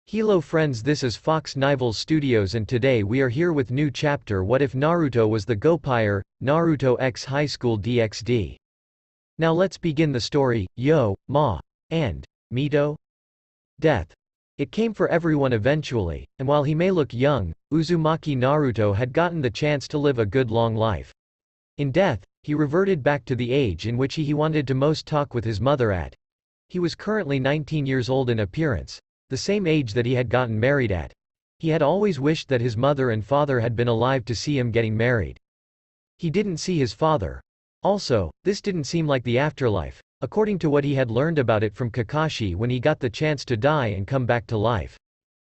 Hello friends, this is Fox Nival Studios and today we are here with new chapter What if Naruto was the Ghopire, Naruto X High School DxD. Now let's begin the story. Ma, and Mito? Death. It came for everyone eventually, and while he may look young, Uzumaki Naruto had gotten the chance to live a good long life. In death, he reverted back to the age in which he wanted to most talk with his mother at. He was currently 19 years old in appearance, the same age that he had gotten married at. He had always wished that his mother and father had been alive to see him getting married. He didn't see his father. Also, this didn't seem like the afterlife, according to what he had learned about it from Kakashi when he got the chance to die and come back to life.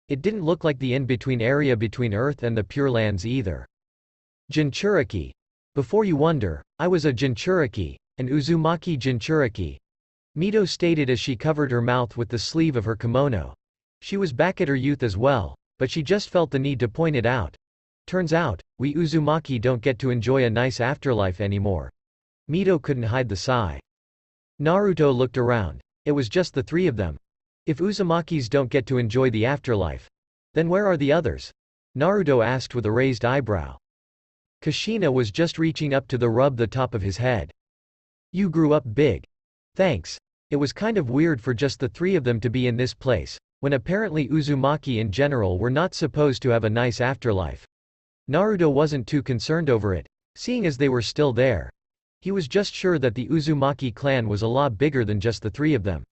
It didn't look like the in-between area between Earth and the Pure Lands either. Jinchuriki. Before you wonder, I was a Jinchuriki, an Uzumaki Jinchuriki, Mito stated as she covered her mouth with the sleeve of her kimono. She was back at her youth as well, but she just felt the need to point it out. Turns out, we Uzumaki don't get to enjoy a nice afterlife anymore. Mito couldn't hide the sigh. Naruto looked around. It was just the three of them. If Uzumakis don't get to enjoy the afterlife, then where are the others? Naruto asked with a raised eyebrow. Kushina was just reaching up to rub the top of his head. You grew up big. Thanks. It was kind of weird for just the three of them to be in this place, when apparently Uzumaki in general were not supposed to have a nice afterlife. Naruto wasn't too concerned over it, seeing as they were still there. He was just sure that the Uzumaki clan was a lot bigger than just the three of them.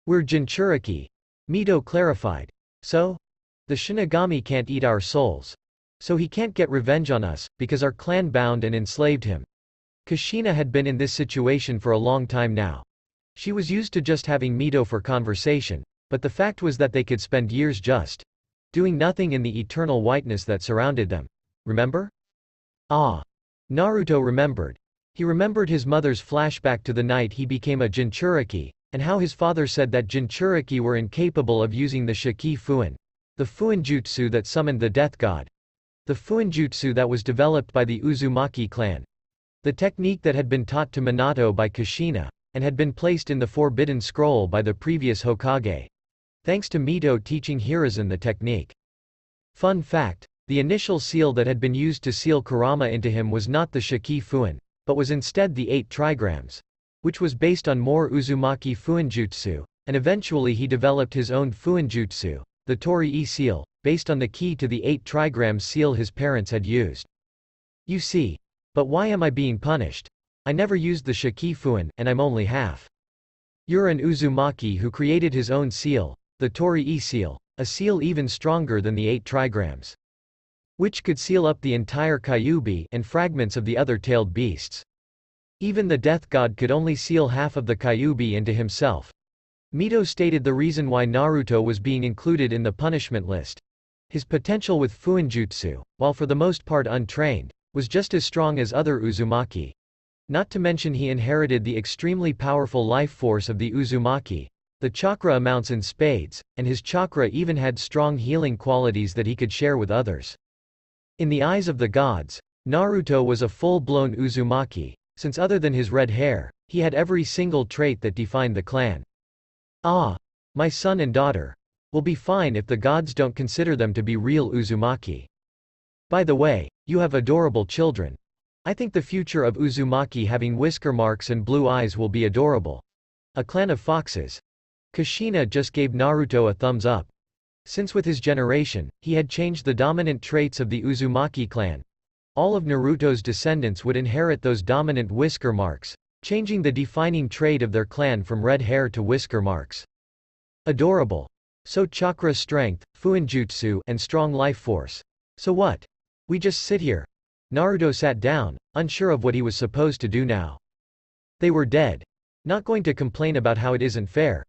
We're Jinchuriki. Mito clarified. So? The Shinigami can't eat our souls. So he can't get revenge on us, because our clan bound and enslaved him. Kushina had been in this situation for a long time now. She was used to just having Mito for conversation, but the fact was that they could spend years just doing nothing in the eternal whiteness that surrounded them. Remember? Ah. Naruto remembered. He remembered his mother's flashback to the night he became a Jinchuriki, and how his father said that Jinchuriki were incapable of using the Shiki Fuin, the Fuinjutsu that summoned the death god. The Fuinjutsu that was developed by the Uzumaki clan. The technique that had been taught to Minato by Kushina, and had been placed in the Forbidden Scroll by the previous Hokage. Thanks to Mito teaching Hiruzen the technique. Fun fact, the initial seal that had been used to seal Kurama into him was not the Shiki Fuin, but was instead the 8 trigrams, which was based on more Uzumaki Fuinjutsu, and eventually he developed his own Fuinjutsu, the Torii seal, based on the key to the 8 trigram seal his parents had used. You see. But why am I being punished? I never used the Shiki Fuin, and I'm only half. You're an Uzumaki who created his own seal, the Torii seal, a seal even stronger than the 8 trigrams, which could seal up the entire Kyuubi and fragments of the other tailed beasts. Even the death god could only seal half of the Kyuubi into himself. Mito stated the reason why Naruto was being included in the punishment list. His potential with Fuinjutsu, while for the most part untrained, was just as strong as other Uzumaki. Not to mention he inherited the extremely powerful life force of the Uzumaki, the chakra amounts in spades, and his chakra even had strong healing qualities that he could share with others. In the eyes of the gods, Naruto was a full-blown Uzumaki, since other than his red hair, he had every single trait that defined the clan. Ah, my son and daughter. Will be fine if the gods don't consider them to be real Uzumaki. By the way, you have adorable children. I think the future of Uzumaki having whisker marks and blue eyes will be adorable. A clan of foxes. Kushina just gave Naruto a thumbs up. Since with his generation, he had changed the dominant traits of the Uzumaki clan. All of Naruto's descendants would inherit those dominant whisker marks, changing the defining trait of their clan from red hair to whisker marks. Adorable. So chakra strength, Fuinjutsu, and strong life force. So what? We just sit here. Naruto sat down, unsure of what he was supposed to do now. They were dead. Not going to complain about how it isn't fair?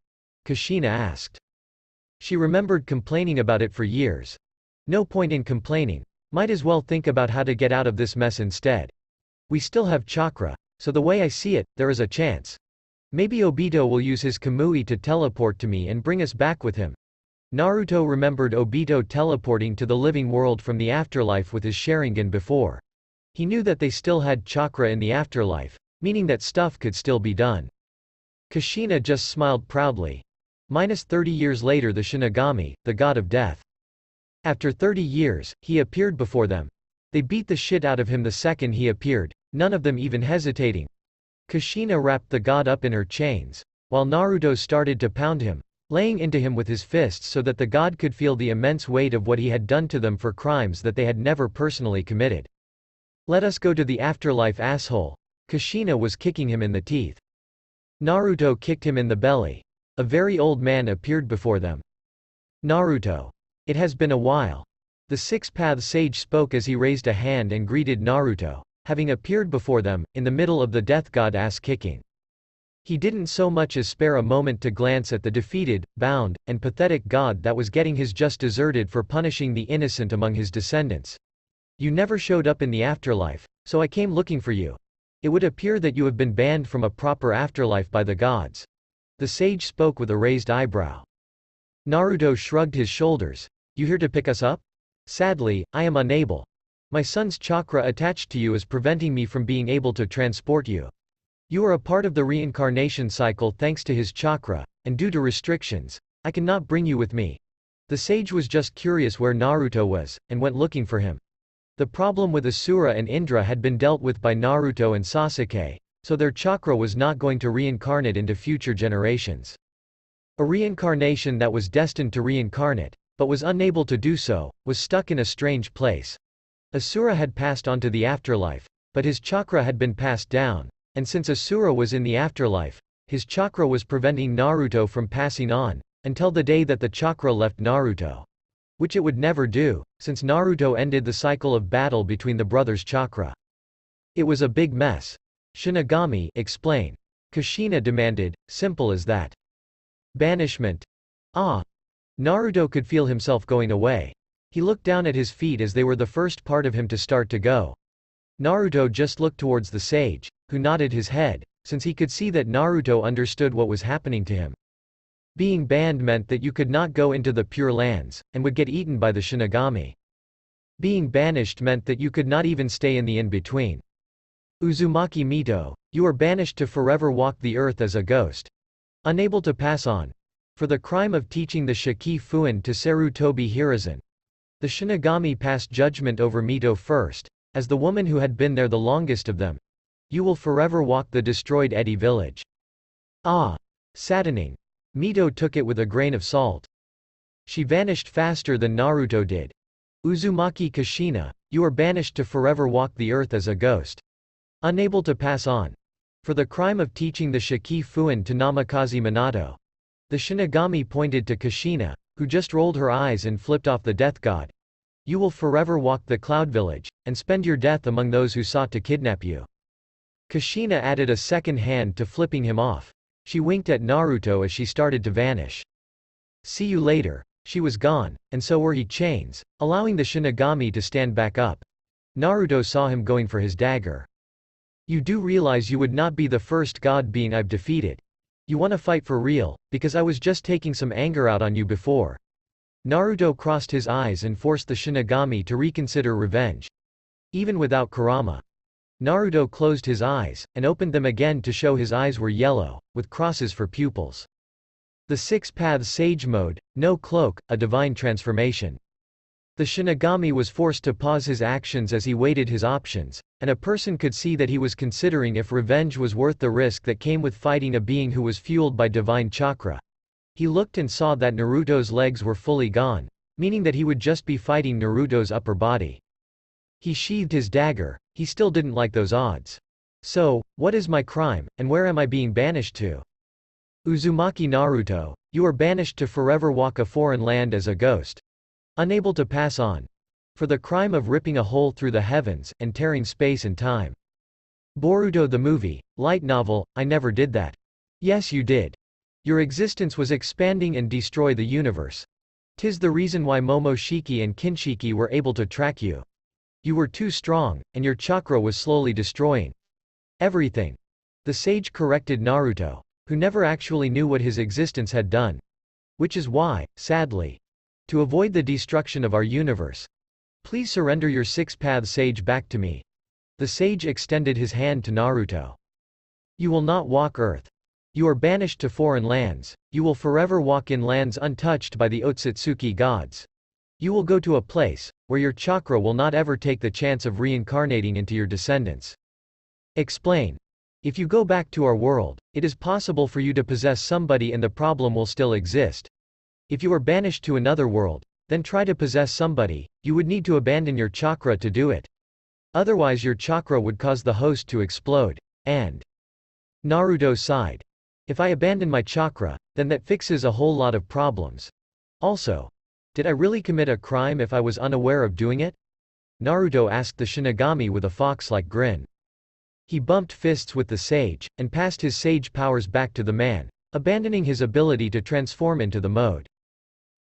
Kushina asked. She remembered complaining about it for years. No point in complaining. Might as well think about how to get out of this mess instead. We still have chakra, so the way I see it, there is a chance. Maybe Obito will use his Kamui to teleport to me and bring us back with him. Naruto remembered Obito teleporting to the living world from the afterlife with his Sharingan before. He knew that they still had chakra in the afterlife, meaning that stuff could still be done. Kushina just smiled proudly. Minus 30 years later the Shinigami, the god of death. After 30 years, he appeared before them. They beat the shit out of him the second he appeared, none of them even hesitating. Kushina wrapped the god up in her chains, while Naruto started to pound him, laying into him with his fists so that the god could feel the immense weight of what he had done to them for crimes that they had never personally committed. Let us go to the afterlife, asshole. Kushina was kicking him in the teeth. Naruto kicked him in the belly. A very old man appeared before them. Naruto. It has been a while. The Six-Path Sage spoke as he raised a hand and greeted Naruto, having appeared before them, in the middle of the death god ass-kicking. He didn't so much as spare a moment to glance at the defeated, bound, and pathetic god that was getting his just deserted for punishing the innocent among his descendants. You never showed up in the afterlife, so I came looking for you. It would appear that you have been banned from a proper afterlife by the gods. The sage spoke with a raised eyebrow. Naruto shrugged his shoulders. You here to pick us up? Sadly, I am unable. My son's chakra attached to you is preventing me from being able to transport you. You are a part of the reincarnation cycle thanks to his chakra, and due to restrictions, I cannot bring you with me. The sage was just curious where Naruto was, and went looking for him. The problem with Asura and Indra had been dealt with by Naruto and Sasuke, so their chakra was not going to reincarnate into future generations. A reincarnation that was destined to reincarnate, but was unable to do so, was stuck in a strange place. Asura had passed on to the afterlife, but his chakra had been passed down, and since Asura was in the afterlife, his chakra was preventing Naruto from passing on, until the day that the chakra left Naruto. Which it would never do, since Naruto ended the cycle of battle between the brothers' chakra. It was a big mess. Shinigami, explain. Kushina demanded, simple as that. Banishment. Ah. Naruto could feel himself going away. He looked down at his feet as they were the first part of him to start to go. Naruto just looked towards the sage, who nodded his head, since he could see that Naruto understood what was happening to him. Being banned meant that you could not go into the Pure Lands, and would get eaten by the Shinigami. Being banished meant that you could not even stay in the in-between. Uzumaki Mito, you are banished to forever walk the earth as a ghost. Unable to pass on. For the crime of teaching the Shiki Fuin to Sarutobi Hiruzen. The Shinigami passed judgment over Mito first, as the woman who had been there the longest of them. You will forever walk the destroyed Edi village. Ah. Saddening. Mito took it with a grain of salt. She vanished faster than Naruto did. Uzumaki Kushina, you are banished to forever walk the earth as a ghost. Unable to pass on. For the crime of teaching the Shiki Fuin to Namikaze Minato. The Shinigami pointed to Kushina, who just rolled her eyes and flipped off the death god. You will forever walk the Cloud Village, and spend your death among those who sought to kidnap you. Kushina added a second hand to flipping him off. She winked at Naruto as she started to vanish. See you later. She was gone, and so were his chains, allowing the Shinigami to stand back up. Naruto saw him going for his dagger. You do realize you would not be the first god being I've defeated. You wanna fight for real, because I was just taking some anger out on you before. Naruto crossed his eyes and forced the Shinigami to reconsider revenge. Even without Kurama. Naruto closed his eyes, and opened them again to show his eyes were yellow, with crosses for pupils. The Six-Path Sage Mode, no cloak, a divine transformation. The Shinigami was forced to pause his actions as he weighed his options, and a person could see that he was considering if revenge was worth the risk that came with fighting a being who was fueled by divine chakra. He looked and saw that Naruto's legs were fully gone, meaning that he would just be fighting Naruto's upper body. He sheathed his dagger. He still didn't like those odds. So, what is my crime, and where am I being banished to? Uzumaki Naruto, you are banished to forever walk a foreign land as a ghost. Unable to pass on. For the crime of ripping a hole through the heavens, and tearing space and time. Boruto the movie, light novel, I never did that. Yes you did. Your existence was expanding and destroy the universe. 'Tis the reason why Momoshiki and Kinshiki were able to track you. You were too strong, and your chakra was slowly destroying everything. The sage corrected Naruto, who never actually knew what his existence had done. Which is why, sadly, to avoid the destruction of our universe, please surrender your Six-Path Sage back to me. The sage extended his hand to Naruto. You will not walk earth. You are banished to foreign lands. You will forever walk in lands untouched by the Otsutsuki gods. You will go to a place where your chakra will not ever take the chance of reincarnating into your descendants. Explain. If you go back to our world, it is possible for you to possess somebody and the problem will still exist. If you are banished to another world, then try to possess somebody, you would need to abandon your chakra to do it. Otherwise your chakra would cause the host to explode. And Naruto sighed. If I abandon my chakra, then that fixes a whole lot of problems. Also, did I really commit a crime if I was unaware of doing it? Naruto asked the Shinigami with a fox-like grin. He bumped fists with the sage, and passed his sage powers back to the man, abandoning his ability to transform into the mode.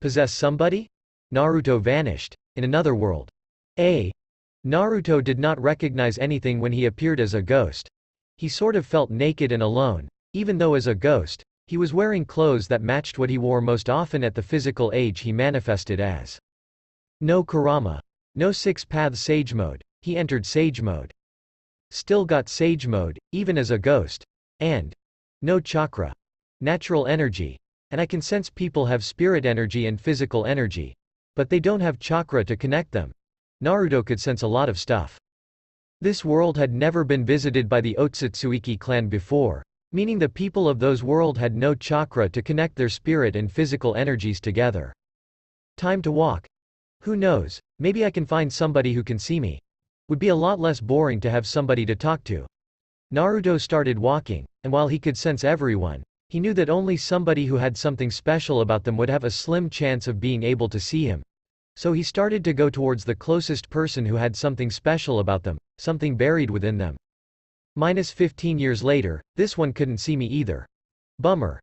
Possess somebody? Naruto vanished. In another world. Naruto did not recognize anything when he appeared as a ghost. He sort of felt naked and alone, even though as a ghost, he was wearing clothes that matched what he wore most often at the physical age he manifested as. No Kurama. No six-path sage mode. He entered sage mode. Still got sage mode, even as a ghost. And no chakra. Natural energy. And I can sense people have spirit energy and physical energy. But they don't have chakra to connect them. Naruto could sense a lot of stuff. This world had never been visited by the Otsutsuki clan before, meaning the people of those world had no chakra to connect their spirit and physical energies together. Time to walk. Who knows, maybe I can find somebody who can see me. Would be a lot less boring to have somebody to talk to. Naruto started walking, and while he could sense everyone, he knew that only somebody who had something special about them would have a slim chance of being able to see him. So he started to go towards the closest person who had something special about them, something buried within them. -15 years later, this one couldn't see me either. Bummer.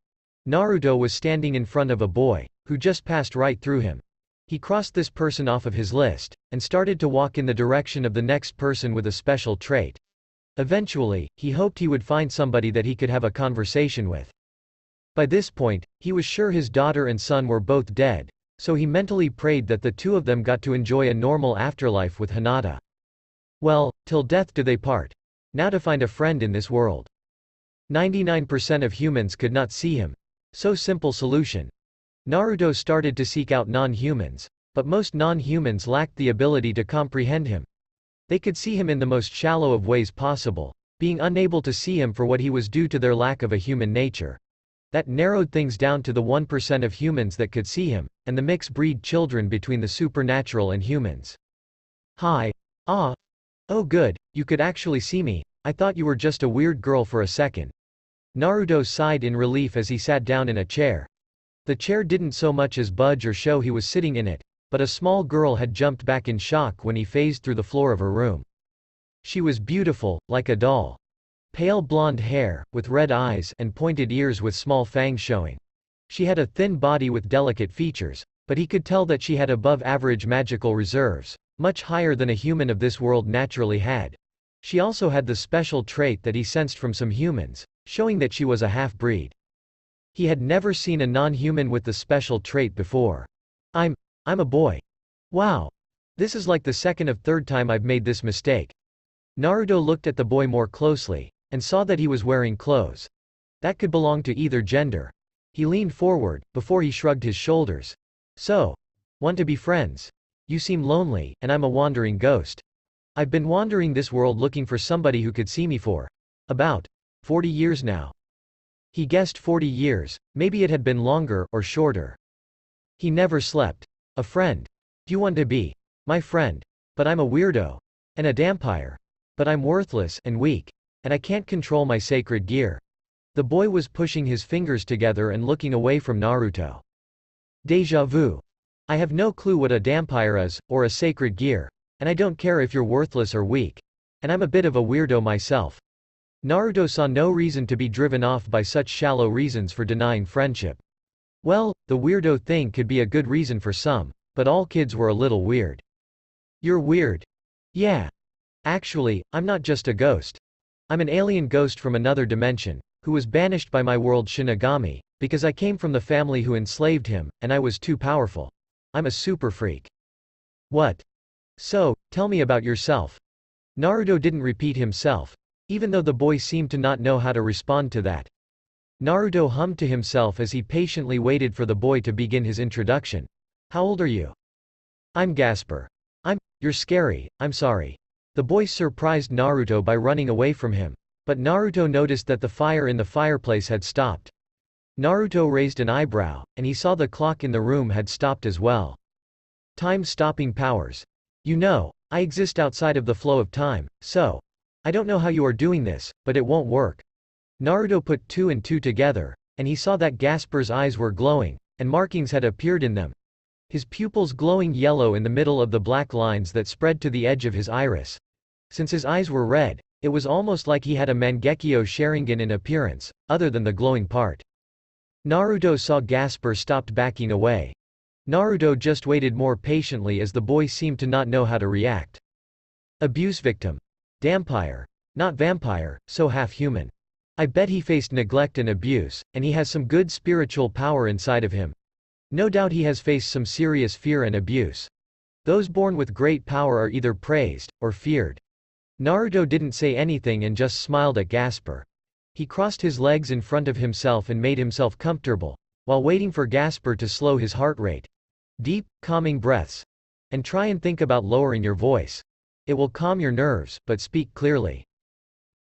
Naruto was standing in front of a boy, who just passed right through him. He crossed this person off of his list, and started to walk in the direction of the next person with a special trait. Eventually, he hoped he would find somebody that he could have a conversation with. By this point, he was sure his daughter and son were both dead, so he mentally prayed that the two of them got to enjoy a normal afterlife with Hinata. Well, till death do they part. Now to find a friend in this world. 99% of humans could not see him. So simple solution. Naruto started to seek out non-humans, but most non-humans lacked the ability to comprehend him. They could see him in the most shallow of ways possible, being unable to see him for what he was due to their lack of a human nature. That narrowed things down to the 1% of humans that could see him, and the mixed-breed children between the supernatural and humans. Hi. Ah. Oh good, you could actually see me. I thought you were just a weird girl for a second. Naruto sighed in relief as he sat down in a chair. The chair didn't so much as budge or show he was sitting in it, but a small girl had jumped back in shock when he phased through the floor of her room. She was beautiful, like a doll. Pale blonde hair, with red eyes and pointed ears with small fangs showing. She had a thin body with delicate features, but he could tell that she had above-average magical reserves, much higher than a human of this world naturally had. She also had the special trait that he sensed from some humans, showing that she was a half-breed. He had never seen a non-human with the special trait before. I'm a boy. Wow. This is like the second or third time I've made this mistake. Naruto looked at the boy more closely, and saw that he was wearing clothes that could belong to either gender. He leaned forward, before he shrugged his shoulders. So, want to be friends? You seem lonely, and I'm a wandering ghost. I've been wandering this world looking for somebody who could see me for about 40 years now. He guessed 40 years, maybe it had been longer, or shorter. He never slept. A friend. Do you want to be my friend? But I'm a weirdo. And a dampire. But I'm worthless, and weak. And I can't control my sacred gear. The boy was pushing his fingers together and looking away from Naruto. Deja vu. I have no clue what a dampire is, or a sacred gear. And I don't care if you're worthless or weak. And I'm a bit of a weirdo myself. Naruto saw no reason to be driven off by such shallow reasons for denying friendship. Well, the weirdo thing could be a good reason for some, but all kids were a little weird. You're weird. Yeah. Actually, I'm not just a ghost. I'm an alien ghost from another dimension, who was banished by my world Shinigami, because I came from the family who enslaved him, and I was too powerful. I'm a super freak. What? So, tell me about yourself. Naruto didn't repeat himself, even though the boy seemed to not know how to respond to that. Naruto hummed to himself as he patiently waited for the boy to begin his introduction. How old are you? I'm Gasper. You're scary, I'm sorry. The boy surprised Naruto by running away from him. But Naruto noticed that the fire in the fireplace had stopped. Naruto raised an eyebrow, and he saw the clock in the room had stopped as well. Time-stopping powers. You know, I exist outside of the flow of time, so I don't know how you are doing this, but it won't work. Naruto put 2 and 2 together, and he saw that Gasper's eyes were glowing, and markings had appeared in them. His pupils glowing yellow in the middle of the black lines that spread to the edge of his iris. Since his eyes were red, it was almost like he had a Mangekyo Sharingan in appearance, other than the glowing part. Naruto saw Gasper stopped backing away. Naruto just waited more patiently as the boy seemed to not know how to react. Abuse victim. Dampire. Not vampire, so half-human. I bet he faced neglect and abuse, and he has some good spiritual power inside of him. No doubt he has faced some serious fear and abuse. Those born with great power are either praised, or feared. Naruto didn't say anything and just smiled at Gasper. He crossed his legs in front of himself and made himself comfortable, while waiting for Gasper to slow his heart rate. Deep, calming breaths. And try and think about lowering your voice. It will calm your nerves, but speak clearly.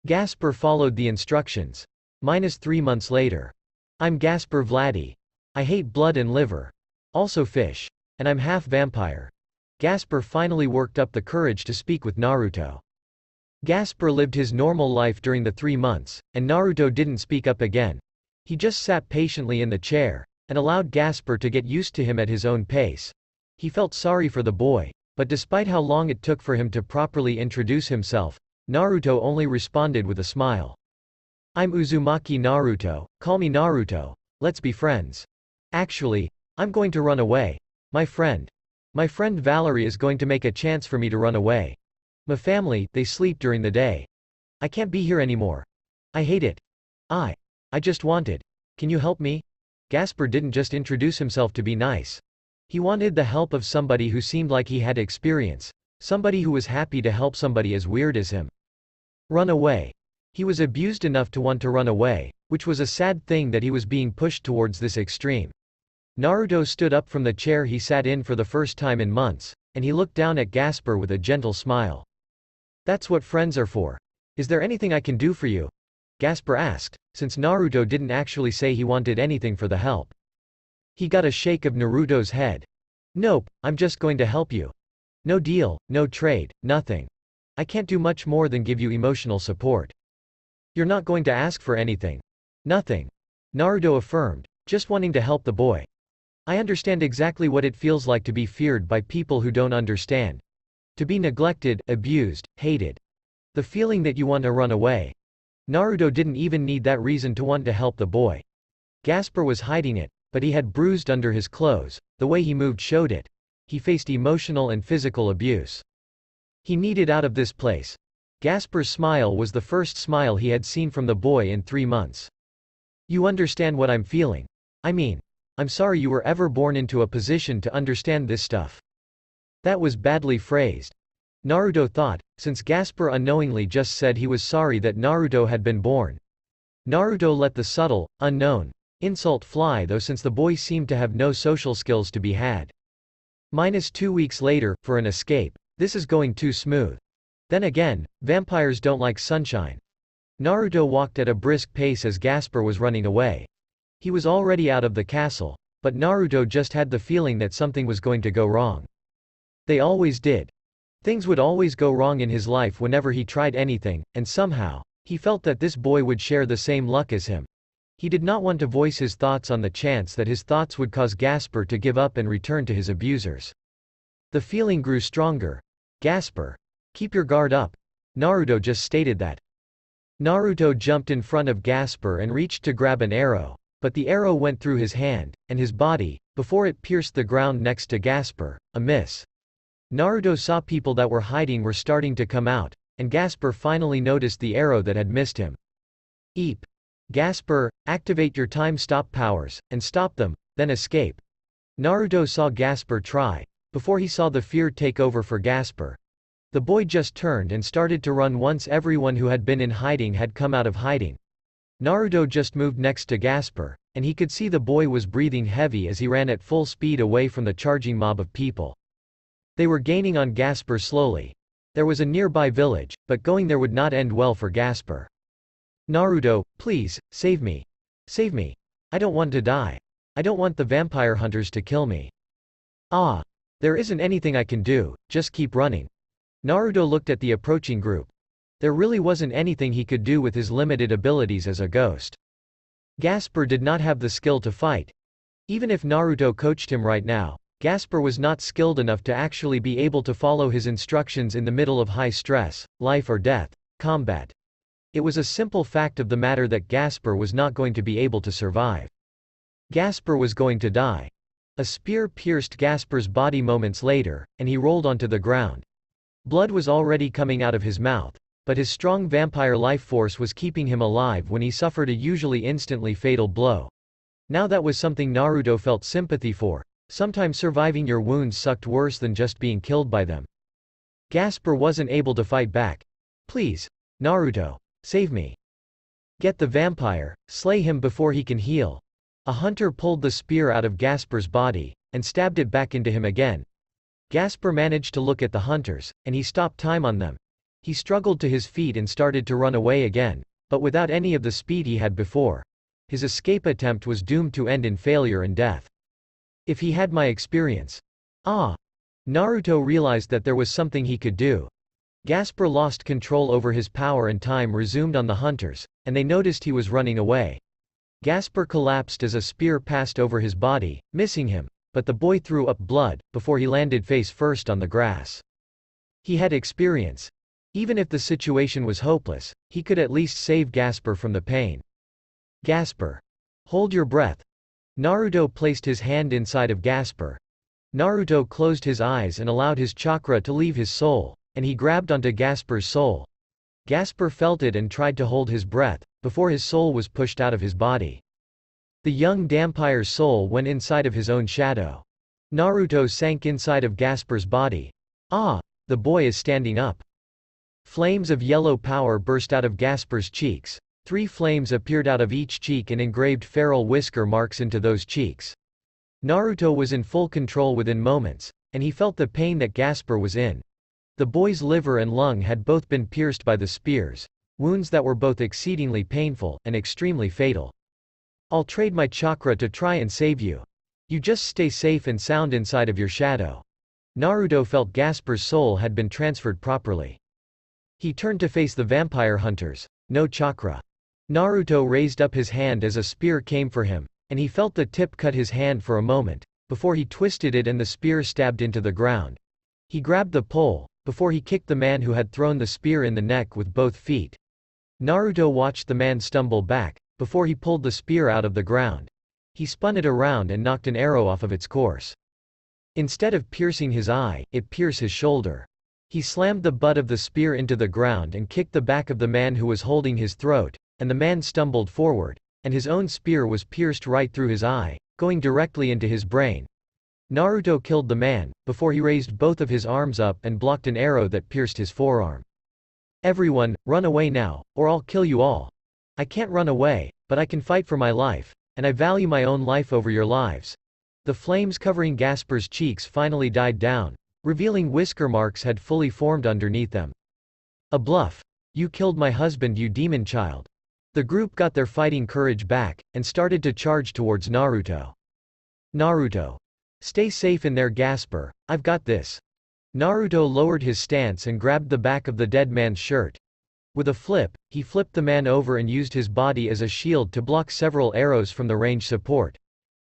Gasper followed the instructions. -3 months later. I'm Gasper Vladdy. I hate blood and liver. Also fish. And I'm half vampire. Gasper finally worked up the courage to speak with Naruto. Gasper lived his normal life during the 3 months, and Naruto didn't speak up again. He just sat patiently in the chair, and allowed Gasper to get used to him at his own pace. He felt sorry for the boy, but despite how long it took for him to properly introduce himself, Naruto only responded with a smile. I'm Uzumaki Naruto, call me Naruto, let's be friends. Actually, I'm going to run away. My friend Valerie is going to make a chance for me to run away. My family, they sleep during the day. I can't be here anymore. I hate it. I just wanted. Can you help me? Gasper didn't just introduce himself to be nice. He wanted the help of somebody who seemed like he had experience, somebody who was happy to help somebody as weird as him. Run away. He was abused enough to want to run away, which was a sad thing that he was being pushed towards this extreme. Naruto stood up from the chair he sat in for the first time in months, and he looked down at Gasper with a gentle smile. That's what friends are for. Is there anything I can do for you? Gasper asked, since Naruto didn't actually say he wanted anything for the help. He got a shake of Naruto's head. Nope, I'm just going to help you. No deal, no trade, nothing. I can't do much more than give you emotional support. You're not going to ask for anything. Nothing. Naruto affirmed, just wanting to help the boy. I understand exactly what it feels like to be feared by people who don't understand. To be neglected, abused, hated. The feeling that you want to run away. Naruto didn't even need that reason to want to help the boy. Gasper was hiding it, but he had bruised under his clothes, the way he moved showed it. He faced emotional and physical abuse. He needed out of this place. Gasper's smile was the first smile he had seen from the boy in 3 months. You understand what I'm feeling. I mean, I'm sorry you were ever born into a position to understand this stuff. That was badly phrased. Naruto thought, since Gasper unknowingly just said he was sorry that Naruto had been born. Naruto let the subtle, unknown insult fly though since the boy seemed to have no social skills to be had. -2 weeks later, for an escape. This is going too smooth. Then again, vampires don't like sunshine. Naruto walked at a brisk pace as Gasper was running away. He was already out of the castle, but Naruto just had the feeling that something was going to go wrong. They always did. Things would always go wrong in his life whenever he tried anything, and somehow, he felt that this boy would share the same luck as him. He did not want to voice his thoughts on the chance that his thoughts would cause Gasper to give up and return to his abusers. The feeling grew stronger. Gasper. Keep your guard up. Naruto just stated that. Naruto jumped in front of Gasper and reached to grab an arrow. But the arrow went through his hand, and his body, before it pierced the ground next to Gasper, a miss. Naruto saw people that were hiding were starting to come out, and Gasper finally noticed the arrow that had missed him. Eep. Gasper, activate your time-stop powers, and stop them, then escape. Naruto saw Gasper try, before he saw the fear take over for Gasper. The boy just turned and started to run once everyone who had been in hiding had come out of hiding. Naruto just moved next to Ghopire, and he could see the boy was breathing heavy as he ran at full speed away from the charging mob of people. They were gaining on Ghopire slowly. There was a nearby village, but going there would not end well for Ghopire. Naruto, please, save me. Save me. I don't want to die. I don't want the vampire hunters to kill me. Ah. There isn't anything I can do, just keep running. Naruto looked at the approaching group. There really wasn't anything he could do with his limited abilities as a ghost. Ghopire did not have the skill to fight. Even if Naruto coached him right now, Ghopire was not skilled enough to actually be able to follow his instructions in the middle of high stress, life or death, combat. It was a simple fact of the matter that Ghopire was not going to be able to survive. Ghopire was going to die. A spear pierced Ghopire's body moments later, and he rolled onto the ground. Blood was already coming out of his mouth, but his strong vampire life force was keeping him alive when he suffered a usually instantly fatal blow. Now that was something Naruto felt sympathy for. Sometimes surviving your wounds sucked worse than just being killed by them. Ghopire wasn't able to fight back. Please, Naruto, save me. Get the vampire, slay him before he can heal. A hunter pulled the spear out of Ghopire's body, and stabbed it back into him again. Ghopire managed to look at the hunters, and he stopped time on them. He struggled to his feet and started to run away again, but without any of the speed he had before. His escape attempt was doomed to end in failure and death. If he had my experience. Ah! Naruto realized that there was something he could do. Ghopire lost control over his power and time resumed on the hunters, and they noticed he was running away. Ghopire collapsed as a spear passed over his body, missing him, but the boy threw up blood, before he landed face first on the grass. He had experience. Even if the situation was hopeless, he could at least save Ghopire from the pain. Ghopire. Hold your breath. Naruto placed his hand inside of Ghopire. Naruto closed his eyes and allowed his chakra to leave his soul, and he grabbed onto Ghopire's soul. Ghopire felt it and tried to hold his breath, before his soul was pushed out of his body. The young vampire's soul went inside of his own shadow. Naruto sank inside of Ghopire's body. Ah! The boy is standing up. Flames of yellow power burst out of Ghopire's cheeks. 3 flames appeared out of each cheek and engraved feral whisker marks into those cheeks. Naruto was in full control within moments, and he felt the pain that Ghopire was in. The boy's liver and lung had both been pierced by the spears, wounds that were both exceedingly painful and extremely fatal. I'll trade my chakra to try and save you. You just stay safe and sound inside of your shadow. Naruto felt Ghopire's soul had been transferred properly. He turned to face the vampire hunters. No chakra. Naruto raised up his hand as a spear came for him, and he felt the tip cut his hand for a moment, before he twisted it and the spear stabbed into the ground. He grabbed the pole, before he kicked the man who had thrown the spear in the neck with both feet. Naruto watched the man stumble back, before he pulled the spear out of the ground. He spun it around and knocked an arrow off of its course. Instead of piercing his eye, it pierced his shoulder. He slammed the butt of the spear into the ground and kicked the back of the man who was holding his throat, and the man stumbled forward, and his own spear was pierced right through his eye, going directly into his brain. Naruto killed the man, before he raised both of his arms up and blocked an arrow that pierced his forearm. Everyone, run away now, or I'll kill you all. I can't run away, but I can fight for my life, and I value my own life over your lives. The flames covering Ghopire's cheeks finally died down, revealing whisker marks had fully formed underneath them. A bluff. You killed my husband, you demon child. The group got their fighting courage back, and started to charge towards Naruto. Naruto. Stay safe in there, Ghopire, I've got this. Naruto lowered his stance and grabbed the back of the dead man's shirt. With a flip, he flipped the man over and used his body as a shield to block several arrows from the range support.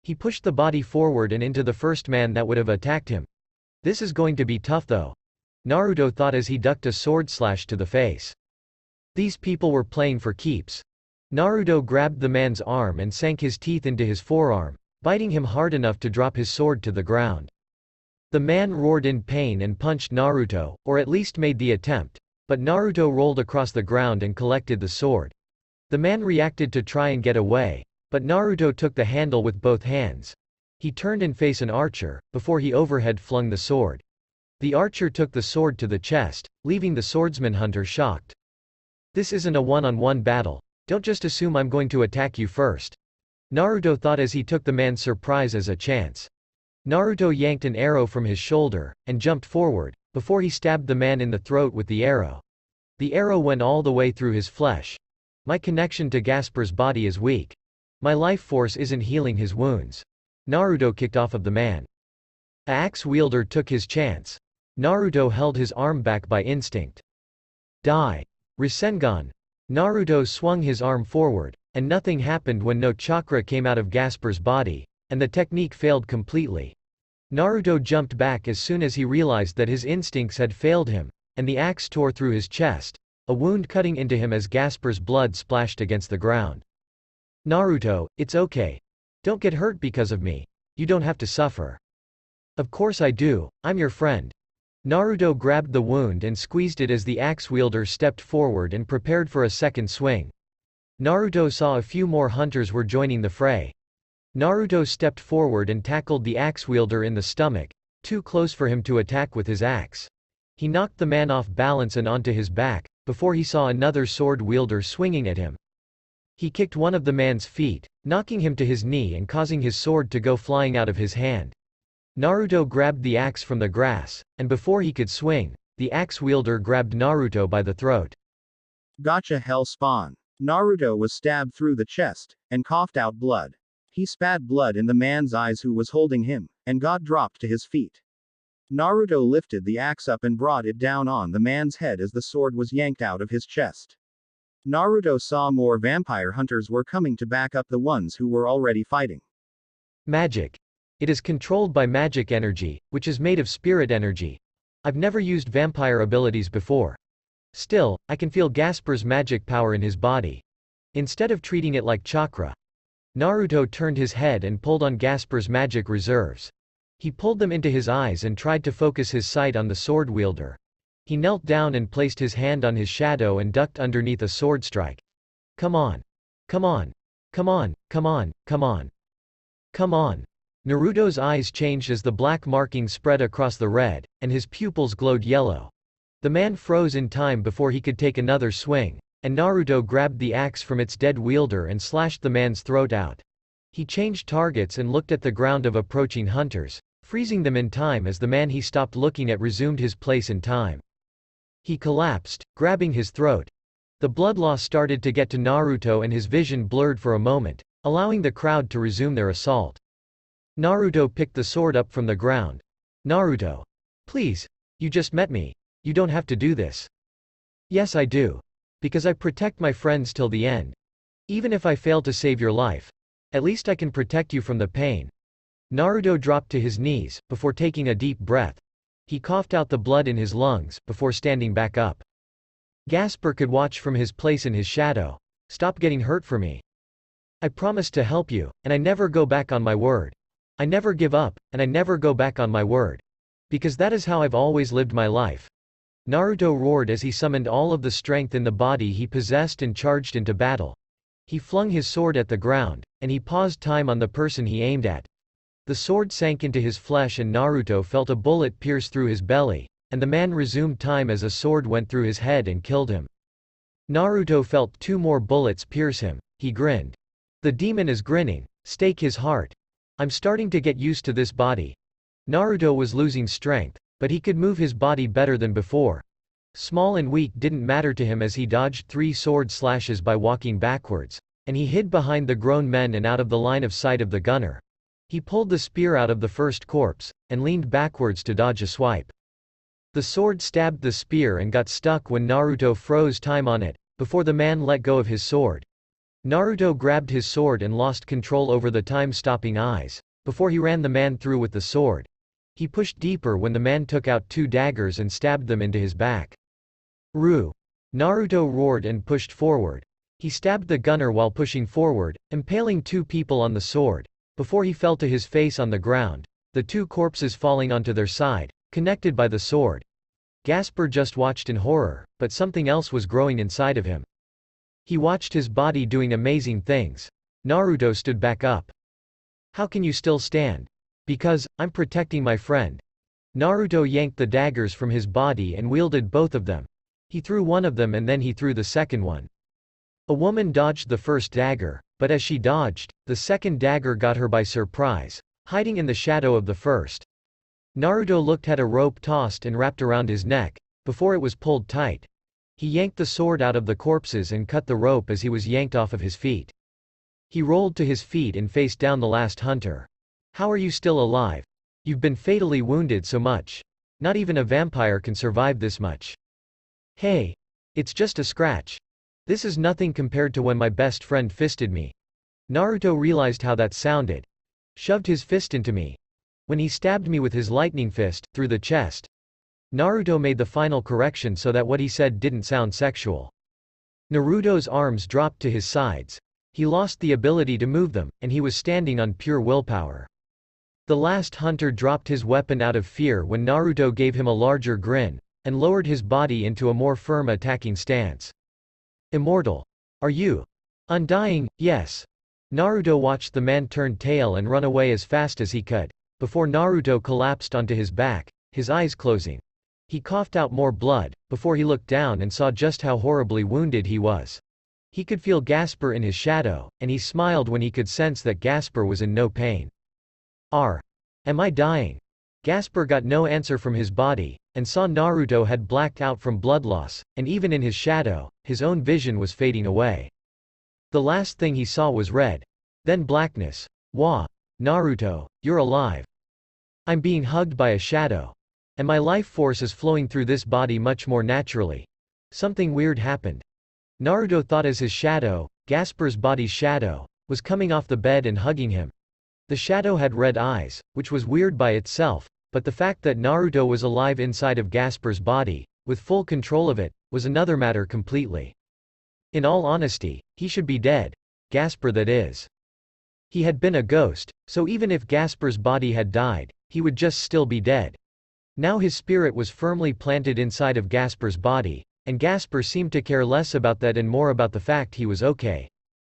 He pushed the body forward and into the first man that would have attacked him. This is going to be tough though, Naruto thought as he ducked a sword slash to the face. These people were playing for keeps. Naruto grabbed the man's arm and sank his teeth into his forearm, biting him hard enough to drop his sword to the ground. The man roared in pain and punched Naruto, or at least made the attempt, but Naruto rolled across the ground and collected the sword. The man reacted to try and get away, but Naruto took the handle with both hands. He turned and faced an archer, before he overhead flung the sword. The archer took the sword to the chest, leaving the swordsman hunter shocked. This isn't a one-on-one battle. Don't just assume I'm going to attack you first. Naruto thought as he took the man's surprise as a chance. Naruto yanked an arrow from his shoulder, and jumped forward, before he stabbed the man in the throat with the arrow. The arrow went all the way through his flesh. My connection to Gaspar's body is weak. My life force isn't healing his wounds. Naruto kicked off of the man. A axe wielder took his chance. Naruto held his arm back by instinct. Die. Rasengan. Naruto swung his arm forward, and nothing happened when no chakra came out of Gaspar's body, and the technique failed completely. Naruto jumped back as soon as he realized that his instincts had failed him, and the axe tore through his chest, a wound cutting into him as Gaspar's blood splashed against the ground. Naruto, it's okay. Don't get hurt because of me. You don't have to suffer. Of course I do, I'm your friend. Naruto grabbed the wound and squeezed it as the axe wielder stepped forward and prepared for a second swing. Naruto saw a few more hunters were joining the fray. Naruto stepped forward and tackled the axe wielder in the stomach, too close for him to attack with his axe. He knocked the man off balance and onto his back, before he saw another sword wielder swinging at him. He kicked one of the man's feet, knocking him to his knee and causing his sword to go flying out of his hand. Naruto grabbed the axe from the grass, and before he could swing, the axe wielder grabbed Naruto by the throat. Gotcha hell spawn. Naruto was stabbed through the chest, and coughed out blood. He spat blood in the man's eyes who was holding him, and got dropped to his feet. Naruto lifted the axe up and brought it down on the man's head as the sword was yanked out of his chest. Naruto saw more vampire hunters were coming to back up the ones who were already fighting. Magic. It is controlled by magic energy, which is made of spirit energy. I've never used vampire abilities before. Still, I can feel Gaspar's magic power in his body. Instead of treating it like chakra, Naruto turned his head and pulled on Gaspar's magic reserves. He pulled them into his eyes and tried to focus his sight on the sword wielder. He knelt down and placed his hand on his shadow and ducked underneath a sword strike. Come on. Come on. Come on, come on, come on. Come on. Naruto's eyes changed as the black markings spread across the red, and his pupils glowed yellow. The man froze in time before he could take another swing, and Naruto grabbed the axe from its dead wielder and slashed the man's throat out. He changed targets and looked at the ground of approaching hunters, freezing them in time as the man he stopped looking at resumed his place in time. He collapsed, grabbing his throat. The blood loss started to get to Naruto and his vision blurred for a moment, allowing the crowd to resume their assault. Naruto picked the sword up from the ground. Naruto. Please. You just met me. You don't have to do this. Yes I do. Because I protect my friends till the end. Even if I fail to save your life. At least I can protect you from the pain. Naruto dropped to his knees, before taking a deep breath. He coughed out the blood in his lungs, before standing back up. Gaspar could watch from his place in his shadow. Stop getting hurt for me. I promise to help you, and I never go back on my word. I never give up, and I never go back on my word. Because that is how I've always lived my life. Naruto roared as he summoned all of the strength in the body he possessed and charged into battle. He flung his sword at the ground, and he paused time on the person he aimed at. The sword sank into his flesh and Naruto felt a bullet pierce through his belly, and the man resumed time as a sword went through his head and killed him. Naruto felt 2 more bullets pierce him. He grinned. The demon is grinning. Stake his heart. I'm starting to get used to this body. Naruto was losing strength, but he could move his body better than before. Small and weak didn't matter to him as he dodged 3 sword slashes by walking backwards, and he hid behind the grown men and out of the line of sight of the gunner. He pulled the spear out of the first corpse, and leaned backwards to dodge a swipe. The sword stabbed the spear and got stuck when Naruto froze time on it, before the man let go of his sword. Naruto grabbed his sword and lost control over the time-stopping eyes, before he ran the man through with the sword. He pushed deeper when the man took out 2 daggers and stabbed them into his back. Ru! Naruto roared and pushed forward. He stabbed the gunner while pushing forward, impaling 2 people on the sword, before he fell to his face on the ground, the 2 corpses falling onto their side, connected by the sword. Gaspar just watched in horror, but something else was growing inside of him. He watched his body doing amazing things. Naruto stood back up. How can you still stand? Because, I'm protecting my friend. Naruto yanked the daggers from his body and wielded both of them. He threw one of them and then he threw the second one. A woman dodged the first dagger, but as she dodged, the second dagger got her by surprise, hiding in the shadow of the first. Naruto looked at a rope tossed and wrapped around his neck. Before it was pulled tight, he yanked the sword out of the corpses and cut the rope as he was yanked off of his feet. He rolled to his feet and faced down the last hunter. "How are you still alive? You've been fatally wounded so much. Not even a vampire can survive this much." "Hey. It's just a scratch. This is nothing compared to when my best friend fisted me." Naruto realized how that sounded. "Shoved his fist into me. When he stabbed me with his lightning fist, through the chest." Naruto made the final correction so that what he said didn't sound sexual. Naruto's arms dropped to his sides. He lost the ability to move them, and he was standing on pure willpower. The last hunter dropped his weapon out of fear when Naruto gave him a larger grin, and lowered his body into a more firm attacking stance. "Immortal. Are you? Undying?" "Yes." Naruto watched the man turn tail and run away as fast as he could, before Naruto collapsed onto his back, his eyes closing. He coughed out more blood, before he looked down and saw just how horribly wounded he was. He could feel Ghopire in his shadow, and he smiled when he could sense that Ghopire was in no pain. Am I dying?" Ghopire got no answer from his body, and saw Naruto had blacked out from blood loss, and even in his shadow, his own vision was fading away. The last thing he saw was red. Then blackness. "Wah! Naruto, you're alive. I'm being hugged by a shadow. And my life force is flowing through this body much more naturally. Something weird happened." Naruto thought as his shadow, Ghospire's body's shadow, was coming off the bed and hugging him. The shadow had red eyes, which was weird by itself, but the fact that Naruto was alive inside of Ghospire's body, with full control of it, was another matter completely. In all honesty, he should be dead. Ghopire that is. He had been a ghost, so even if Ghospire's body had died, he would just still be dead. Now his spirit was firmly planted inside of Ghospire's body, and Ghopire seemed to care less about that and more about the fact he was okay.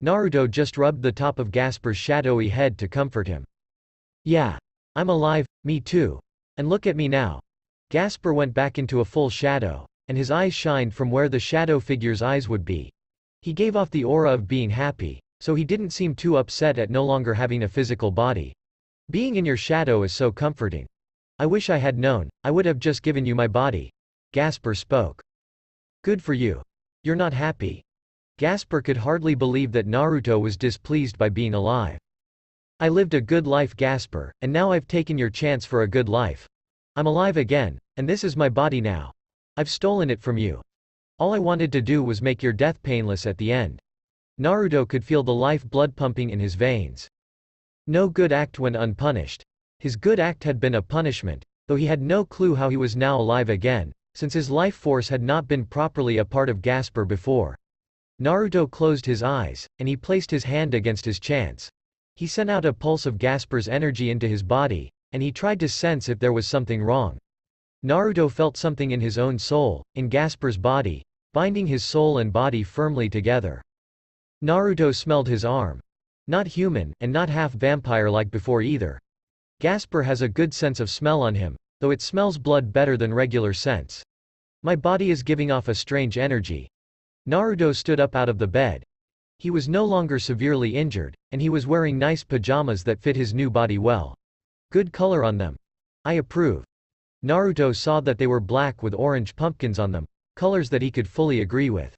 Naruto just rubbed the top of Ghospire's shadowy head to comfort him. "Yeah. I'm alive, me too. And look at me now." Ghopire went back into a full shadow, and his eyes shined from where the shadow figure's eyes would be. He gave off the aura of being happy, so he didn't seem too upset at no longer having a physical body. "Being in your shadow is so comforting. I wish I had known, I would have just given you my body." Ghopire spoke. "Good for you. You're not happy." Ghopire could hardly believe that Naruto was displeased by being alive. "I lived a good life, Ghopire, and now I've taken your chance for a good life. I'm alive again, and this is my body now. I've stolen it from you. All I wanted to do was make your death painless at the end." Naruto could feel the life blood pumping in his veins. No good act went unpunished. His good act had been a punishment, though he had no clue how he was now alive again, since his life force had not been properly a part of Ghopire before. Naruto closed his eyes, and he placed his hand against his chance. He sent out a pulse of Ghospire's energy into his body, and he tried to sense if there was something wrong. Naruto felt something in his own soul, in Ghospire's body, binding his soul and body firmly together. Naruto smelled his arm. Not human, and not half vampire like before either. Ghopire has a good sense of smell on him, though it smells blood better than regular scents. My body is giving off a strange energy. Naruto stood up out of the bed. He was no longer severely injured, and he was wearing nice pajamas that fit his new body well. Good color on them. I approve. Naruto saw that they were black with orange pumpkins on them, colors that he could fully agree with.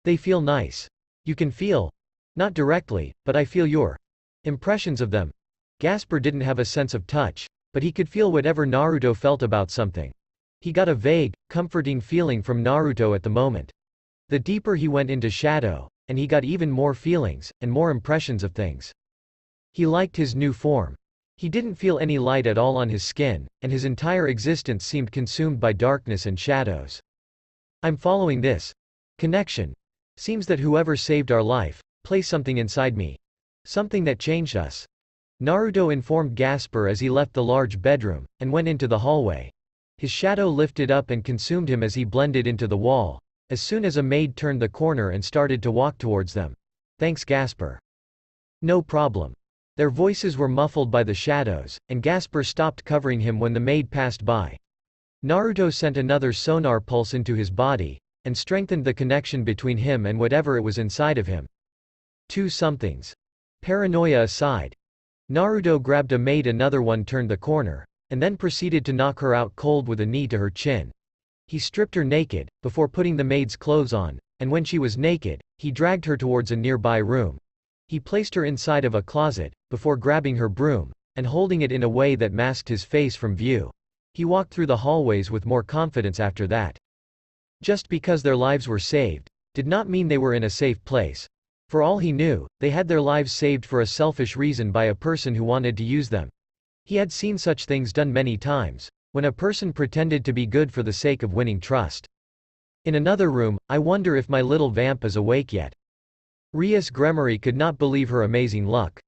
They feel nice. You can feel? Not directly, but I feel your impressions of them. Ghopire didn't have a sense of touch, but he could feel whatever Naruto felt about something. He got a vague, comforting feeling from Naruto at the moment. The deeper he went into shadow, and he got even more feelings, and more impressions of things. He liked his new form. He didn't feel any light at all on his skin, and his entire existence seemed consumed by darkness and shadows. I'm following this connection. Seems that whoever saved our life, placed something inside me. Something that changed us. Naruto informed Ghopire as he left the large bedroom, and went into the hallway. His shadow lifted up and consumed him as he blended into the wall, as soon as a maid turned the corner and started to walk towards them. Thanks Ghopire. No problem. Their voices were muffled by the shadows, and Ghopire stopped covering him when the maid passed by. Naruto sent another sonar pulse into his body, and strengthened the connection between him and whatever it was inside of him. Two somethings. Paranoia aside, Naruto grabbed a maid, another one turned the corner, and then proceeded to knock her out cold with a knee to her chin. He stripped her naked, before putting the maid's clothes on, and when she was naked, he dragged her towards a nearby room. He placed her inside of a closet, before grabbing her broom, and holding it in a way that masked his face from view. He walked through the hallways with more confidence after that. Just because their lives were saved, did not mean they were in a safe place. For all he knew, they had their lives saved for a selfish reason by a person who wanted to use them. He had seen such things done many times, when a person pretended to be good for the sake of winning trust. In another room, I wonder if my little vamp is awake yet. Rias Gremory could not believe her amazing luck.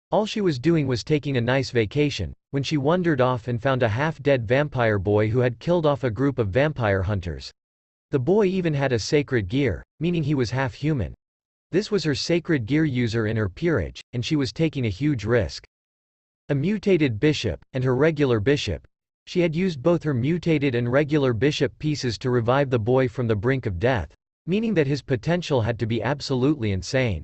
All she was doing was taking a nice vacation, when she wandered off and found a half-dead vampire boy who had killed off a group of vampire hunters. The boy even had a sacred gear, meaning he was half-human. This was her sacred gear user in her peerage, and she was taking a huge risk. A mutated bishop, and her regular bishop. She had used both her mutated and regular bishop pieces to revive the boy from the brink of death, meaning that his potential had to be absolutely insane.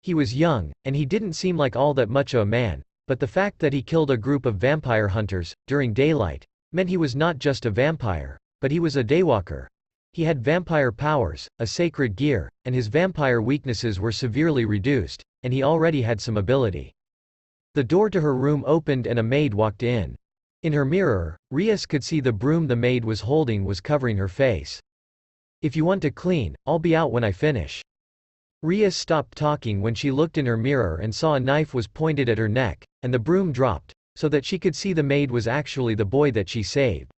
He was young, and he didn't seem like all that much of a man, but the fact that he killed a group of vampire hunters, during daylight, meant he was not just a vampire, but he was a daywalker. He had vampire powers, a sacred gear, and his vampire weaknesses were severely reduced, and he already had some ability. The door to her room opened and a maid walked in. In her mirror, Rias could see the broom the maid was holding was covering her face. "If you want to clean, I'll be out when I finish." Rias stopped talking when she looked in her mirror and saw a knife was pointed at her neck, and the broom dropped, so that she could see the maid was actually the boy that she saved.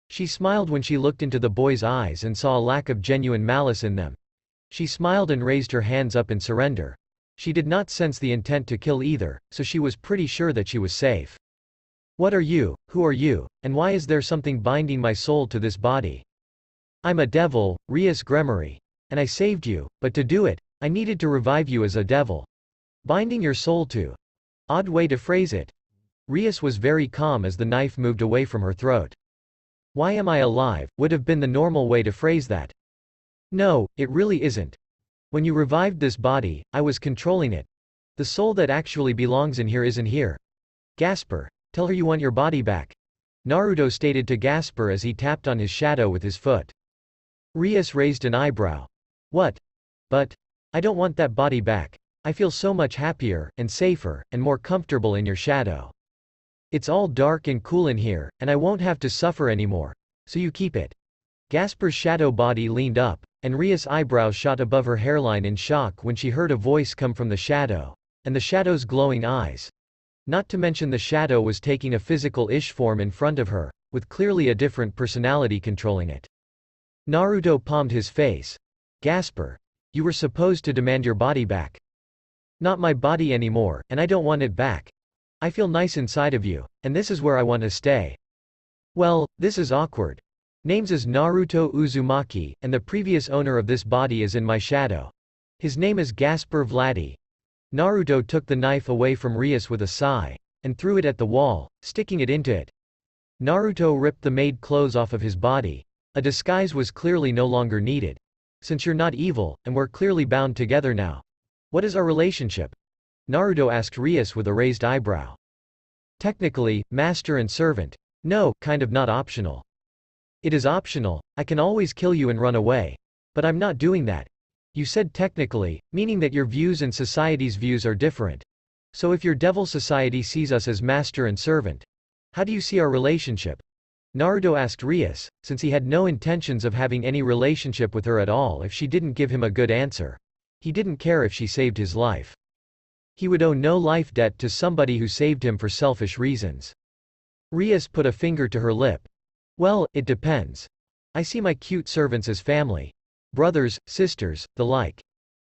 She smiled when she looked into the boy's eyes and saw a lack of genuine malice in them. She smiled and raised her hands up in surrender. She did not sense the intent to kill either, so she was pretty sure that she was safe. "What are you, who are you, and why is there something binding my soul to this body?" "I'm a devil, Rias Gremory. And I saved you, but to do it, I needed to revive you as a devil." Binding your soul to. Odd way to phrase it. Rias was very calm as the knife moved away from her throat. "Why am I alive?" would have been the normal way to phrase that. "No, it really isn't. When you revived this body, I was controlling it. The soul that actually belongs in here isn't here. Gasper, tell her you want your body back," Naruto stated to Gasper as he tapped on his shadow with his foot. Rias raised an eyebrow. "What? But I don't want that body back. I feel so much happier, and safer, and more comfortable in your shadow. It's all dark and cool in here, and I won't have to suffer anymore. So you keep it." Gasper's shadow body leaned up, and Rias' eyebrows shot above her hairline in shock when she heard a voice come from the shadow, and the shadow's glowing eyes. Not to mention the shadow was taking a physical-ish form in front of her, with clearly a different personality controlling it. Naruto palmed his face. "Gasper, you were supposed to demand your body back." "Not my body anymore, and I don't want it back. I feel nice inside of you, and this is where I want to stay." "Well, this is awkward. Name's is Naruto Uzumaki, and the previous owner of this body is in my shadow. His name is Gasper Vladi." Naruto took the knife away from Rias with a sigh, and threw it at the wall, sticking it into it. Naruto ripped the maid clothes off of his body. A disguise was clearly no longer needed. "Since you're not evil, and we're clearly bound together now, what is our relationship?" Naruto asked Rias with a raised eyebrow. "Technically, master and servant. No, kind of not optional." "It is optional. I can always kill you and run away. But I'm not doing that. You said technically, meaning that your views and society's views are different. So if your devil society sees us as master and servant, how do you see our relationship?" Naruto asked Rias, since he had no intentions of having any relationship with her at all if she didn't give him a good answer. He didn't care if she saved his life. He would owe no life debt to somebody who saved him for selfish reasons. Rias put a finger to her lip. "Well, it depends. I see my cute servants as family. Brothers, sisters, the like.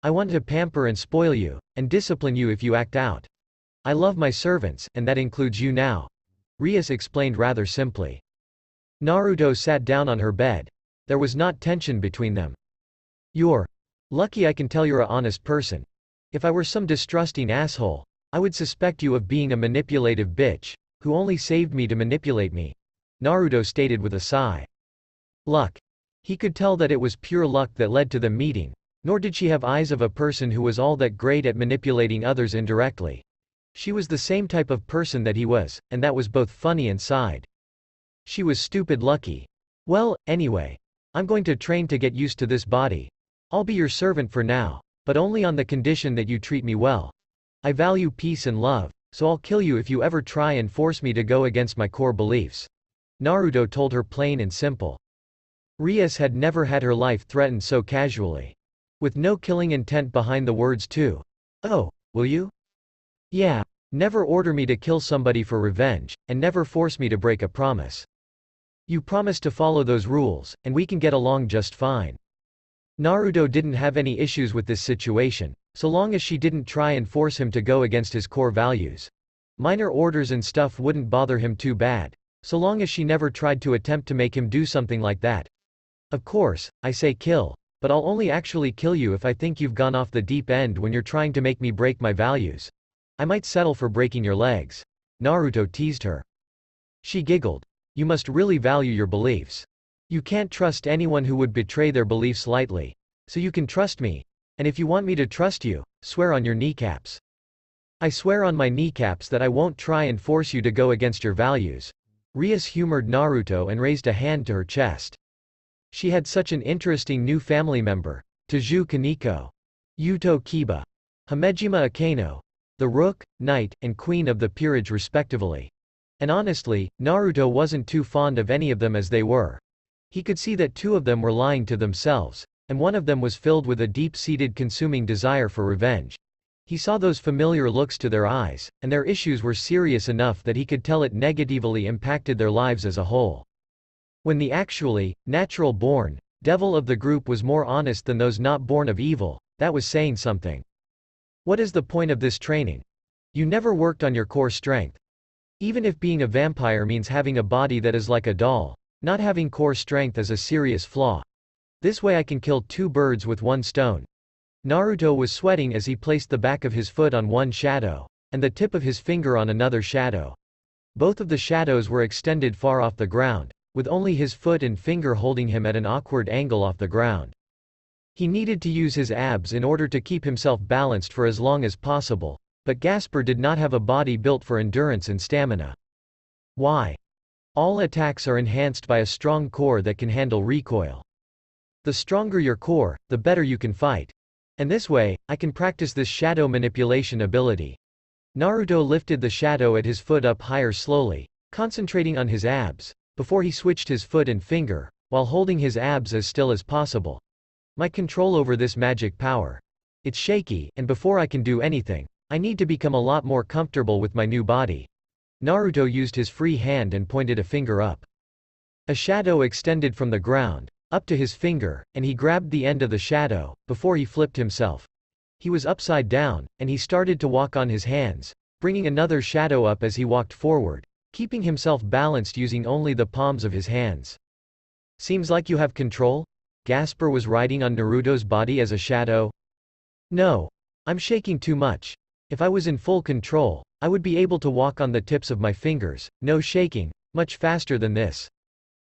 I want to pamper and spoil you, and discipline you if you act out. I love my servants, and that includes you now," Rias explained rather simply. Naruto sat down on her bed. There was not tension between them. "You're lucky I can tell you're a honest person. If I were some distrusting asshole, I would suspect you of being a manipulative bitch, who only saved me to manipulate me," Naruto stated with a sigh. "Luck. He could tell that it was pure luck that led to them meeting, nor did she have eyes of a person who was all that great at manipulating others indirectly. She was the same type of person that he was, and that was both funny and sighed. She was stupid lucky. Well, anyway. I'm going to train to get used to this body. I'll be your servant for now, but only on the condition that you treat me well. I value peace and love, so I'll kill you if you ever try and force me to go against my core beliefs. Naruto told her plain and simple. Rias had never had her life threatened so casually. With no killing intent behind the words too. Oh, will you? Yeah. Never order me to kill somebody for revenge, and never force me to break a promise. You promise to follow those rules, and we can get along just fine. Naruto didn't have any issues with this situation, so long as she didn't try and force him to go against his core values. Minor orders and stuff wouldn't bother him too bad, so long as she never tried to attempt to make him do something like that. Of course, I say kill, but I'll only actually kill you if I think you've gone off the deep end when you're trying to make me break my values. I might settle for breaking your legs. Naruto teased her. She giggled. You must really value your beliefs. You can't trust anyone who would betray their beliefs lightly. So you can trust me. And if you want me to trust you, swear on your kneecaps. I swear on my kneecaps that I won't try and force you to go against your values. Rias humored Naruto and raised a hand to her chest. She had such an interesting new family member. Taju Kaneko. Yuto Kiba. Hamejima Akeno. The Rook, Knight, and Queen of the Peerage respectively. And honestly, Naruto wasn't too fond of any of them as they were. He could see that two of them were lying to themselves, and one of them was filled with a deep-seated consuming desire for revenge. He saw those familiar looks to their eyes, and their issues were serious enough that he could tell it negatively impacted their lives as a whole. When the actually, natural-born, devil of the group was more honest than those not born of evil, that was saying something. What is the point of this training? You never worked on your core strength. Even if being a vampire means having a body that is like a doll, not having core strength is a serious flaw. This way I can kill two birds with one stone. Naruto was sweating as he placed the back of his foot on one shadow, and the tip of his finger on another shadow. Both of the shadows were extended far off the ground, with only his foot and finger holding him at an awkward angle off the ground. He needed to use his abs in order to keep himself balanced for as long as possible, but Ghopire did not have a body built for endurance and stamina. Why? All attacks are enhanced by a strong core that can handle recoil. The stronger your core, the better you can fight. And this way, I can practice this shadow manipulation ability. Naruto lifted the shadow at his foot up higher slowly, concentrating on his abs, before he switched his foot and finger, while holding his abs as still as possible. My control over this magic power. It's shaky, and before I can do anything, I need to become a lot more comfortable with my new body. Naruto used his free hand and pointed a finger up. A shadow extended from the ground, up to his finger, and he grabbed the end of the shadow, before he flipped himself. He was upside down, and he started to walk on his hands, bringing another shadow up as he walked forward, keeping himself balanced using only the palms of his hands. Seems like you have control? Ghopire was riding on Naruto's body as a shadow. No. I'm shaking too much. If I was in full control, I would be able to walk on the tips of my fingers, no shaking, much faster than this.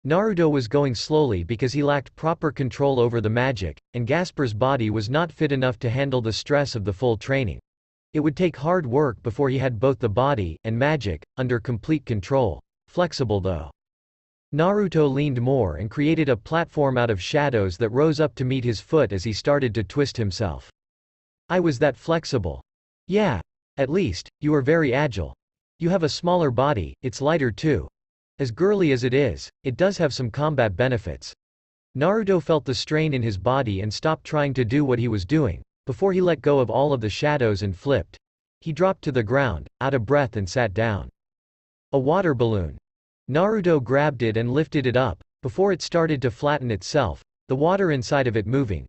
Naruto was going slowly because he lacked proper control over the magic, and Ghopire's body was not fit enough to handle the stress of the full training. It would take hard work before he had both the body and magic under complete control. Flexible though. Naruto leaned more and created a platform out of shadows that rose up to meet his foot as he started to twist himself. I was that flexible. Yeah. At least, you are very agile. You have a smaller body, it's lighter too. As girly as it is, it does have some combat benefits. Naruto felt the strain in his body and stopped trying to do what he was doing, before he let go of all of the shadows and flipped. He dropped to the ground, out of breath and sat down. A water balloon. Naruto grabbed it and lifted it up, before it started to flatten itself, the water inside of it moving.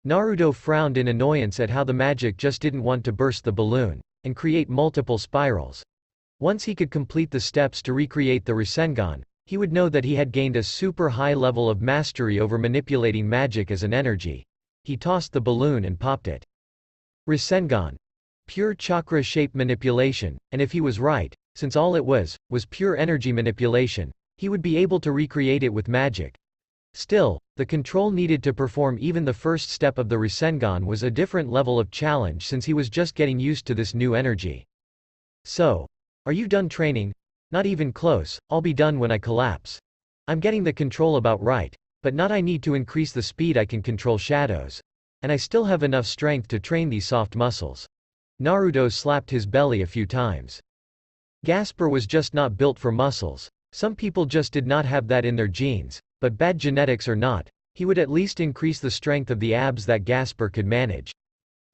Naruto frowned in annoyance at how the magic just didn't want to burst the balloon, and create multiple spirals. Once he could complete the steps to recreate the Rasengan, he would know that he had gained a super high level of mastery over manipulating magic as an energy. He tossed the balloon and popped it. Rasengan. Pure chakra-shaped manipulation, and if he was right, since all it was pure energy manipulation, he would be able to recreate it with magic. Still, the control needed to perform even the first step of the Rasengan was a different level of challenge since he was just getting used to this new energy. So, are you done training? Not even close, I'll be done when I collapse. I'm getting the control about right, but not I need to increase the speed I can control shadows. And I still have enough strength to train these soft muscles. Naruto slapped his belly a few times. Ghopire was just not built for muscles. Some people just did not have that in their genes, but bad genetics or not, he would at least increase the strength of the abs that Ghopire could manage.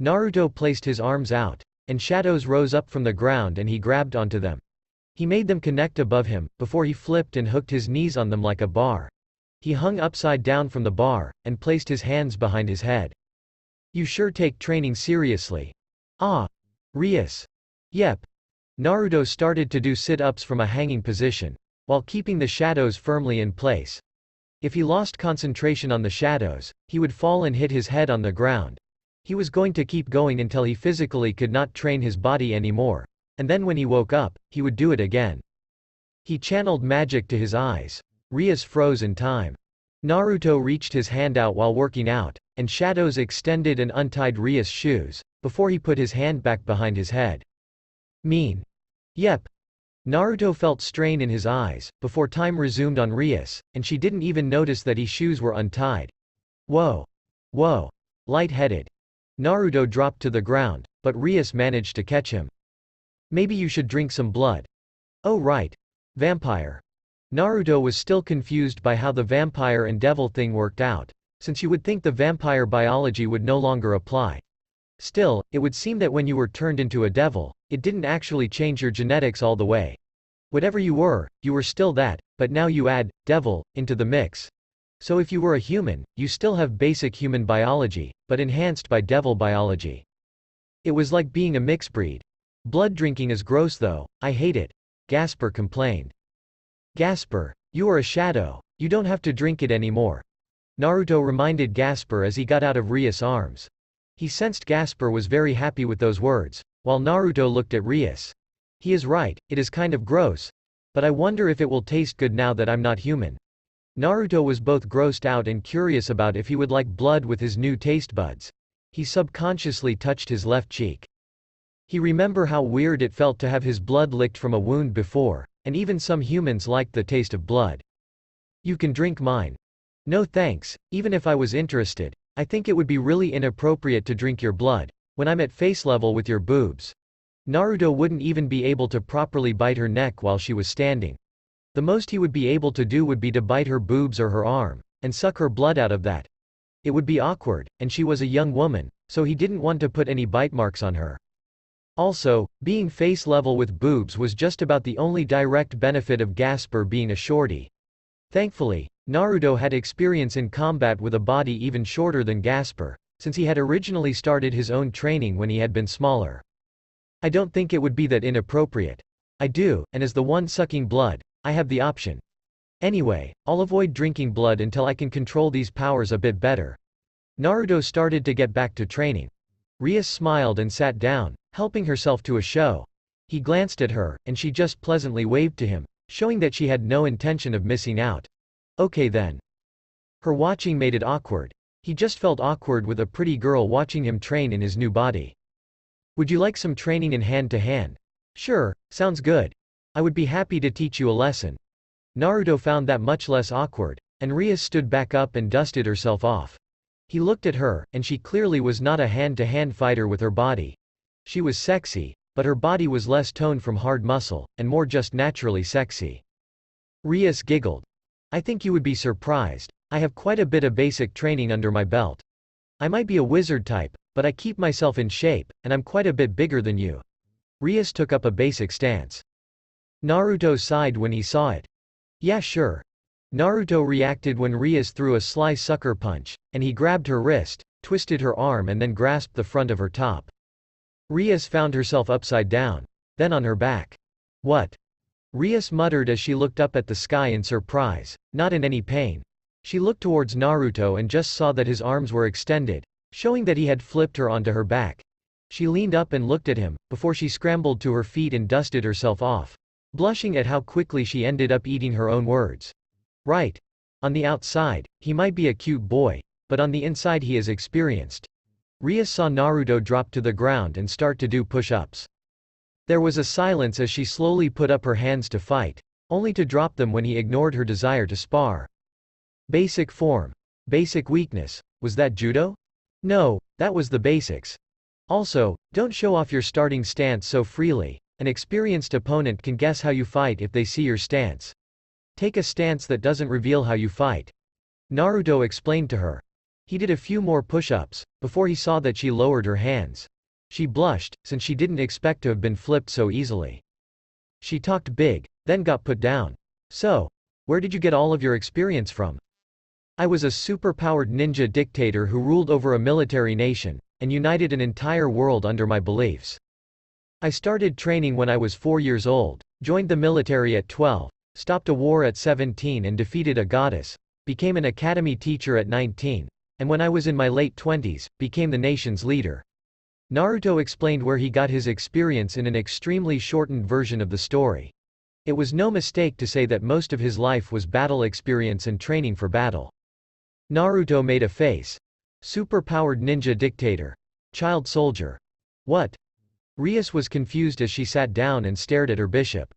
Naruto placed his arms out, and shadows rose up from the ground and he grabbed onto them. He made them connect above him, before he flipped and hooked his knees on them like a bar. He hung upside down from the bar, and placed his hands behind his head. You sure take training seriously. Ah. Rias. Yep. Naruto started to do sit-ups from a hanging position, while keeping the shadows firmly in place. If he lost concentration on the shadows, he would fall and hit his head on the ground. He was going to keep going until he physically could not train his body anymore, and then when he woke up, he would do it again. He channeled magic to his eyes. Rias froze in time. Naruto reached his hand out while working out, and shadows extended and untied Rias' shoes, before he put his hand back behind his head. Mean. Yep. Naruto felt strain in his eyes, before time resumed on Rias, and she didn't even notice that his shoes were untied. Whoa. Whoa. Light-headed. Naruto dropped to the ground, but Rias managed to catch him. Maybe you should drink some blood. Oh right. Vampire. Naruto was still confused by how the vampire and devil thing worked out, since you would think the vampire biology would no longer apply. Still, it would seem that when you were turned into a devil, it didn't actually change your genetics all the way. Whatever you were still that, but now you add devil into the mix. So if you were a human, you still have basic human biology, but enhanced by devil biology. It was like being a mixed breed. Blood drinking is gross though, I hate it. Ghopire complained. Ghopire, you are a shadow, you don't have to drink it anymore. Naruto reminded Ghopire as he got out of Rias' arms. He sensed Ghopire was very happy with those words, while Naruto looked at Rias. He is right, it is kind of gross. But I wonder if it will taste good now that I'm not human. Naruto was both grossed out and curious about if he would like blood with his new taste buds. He subconsciously touched his left cheek. He remembered how weird it felt to have his blood licked from a wound before, and even some humans liked the taste of blood. You can drink mine. No thanks, even if I was interested, I think it would be really inappropriate to drink your blood, when I'm at face level with your boobs. Naruto wouldn't even be able to properly bite her neck while she was standing. The most he would be able to do would be to bite her boobs or her arm, and suck her blood out of that. It would be awkward, and she was a young woman, so he didn't want to put any bite marks on her. Also, being face level with boobs was just about the only direct benefit of Ghopire being a shorty. Thankfully, Naruto had experience in combat with a body even shorter than Ghopire, since he had originally started his own training when he had been smaller. I don't think it would be that inappropriate. I do, and as the one sucking blood, I have the option. Anyway, I'll avoid drinking blood until I can control these powers a bit better. Naruto started to get back to training. Rias smiled and sat down, helping herself to a show. He glanced at her, and she just pleasantly waved to him, showing that she had no intention of missing out. Okay then. Her watching made it awkward. He just felt awkward with a pretty girl watching him train in his new body. Would you like some training in hand-to-hand? Sure, sounds good. I would be happy to teach you a lesson. Naruto found that much less awkward, and Rias stood back up and dusted herself off. He looked at her, and she clearly was not a hand-to-hand fighter with her body. She was sexy, but her body was less toned from hard muscle, and more just naturally sexy. Rias giggled. I think you would be surprised. I have quite a bit of basic training under my belt. I might be a wizard type, but I keep myself in shape, and I'm quite a bit bigger than you. Rias took up a basic stance. Naruto sighed when he saw it. Yeah sure. Naruto reacted when Rias threw a sly sucker punch, and he grabbed her wrist, twisted her arm and then grasped the front of her top. Rias found herself upside down, then on her back. What? Rias muttered as she looked up at the sky in surprise, not in any pain. She looked towards Naruto and just saw that his arms were extended, showing that he had flipped her onto her back. She leaned up and looked at him, before she scrambled to her feet and dusted herself off, blushing at how quickly she ended up eating her own words. Right. On the outside, he might be a cute boy, but on the inside he is experienced. Ria saw Naruto drop to the ground and start to do push-ups. There was a silence as she slowly put up her hands to fight, only to drop them when he ignored her desire to spar. Basic form. Basic weakness. Was that judo? No, that was the basics. Also, don't show off your starting stance so freely. An experienced opponent can guess how you fight if they see your stance. Take a stance that doesn't reveal how you fight. Naruto explained to her. He did a few more push-ups, before he saw that she lowered her hands. She blushed, since she didn't expect to have been flipped so easily. She talked big, then got put down. So, where did you get all of your experience from? I was a super-powered ninja dictator who ruled over a military nation, and united an entire world under my beliefs. I started training when I was 4 years old, joined the military at 12, stopped a war at 17 and defeated a goddess, became an academy teacher at 19, and when I was in my late 20s, became the nation's leader. Naruto explained where he got his experience in an extremely shortened version of the story. It was no mistake to say that most of his life was battle experience and training for battle. Naruto made a face. Super-powered ninja dictator. Child soldier. What? Rias was confused as she sat down and stared at her bishop.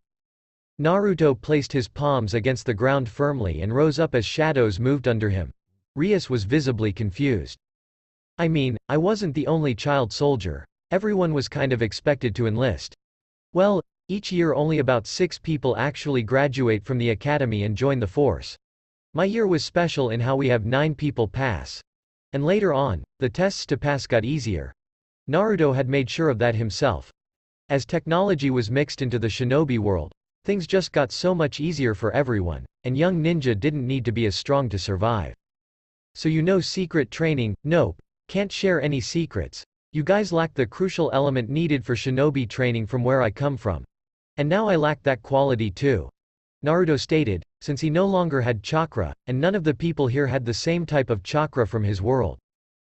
Naruto placed his palms against the ground firmly and rose up as shadows moved under him. Rias was visibly confused. I mean, I wasn't the only child soldier. Everyone was kind of expected to enlist. Well, each year only about 6 people actually graduate from the academy and join the force. My year was special in how we have 9 people pass. And later on, the tests to pass got easier. Naruto had made sure of that himself. As technology was mixed into the shinobi world, things just got so much easier for everyone, and young ninja didn't need to be as strong to survive. So you know secret training? Nope. Can't share any secrets. You guys lack the crucial element needed for shinobi training from where I come from. And now I lack that quality too. Naruto stated, since he no longer had chakra, and none of the people here had the same type of chakra from his world.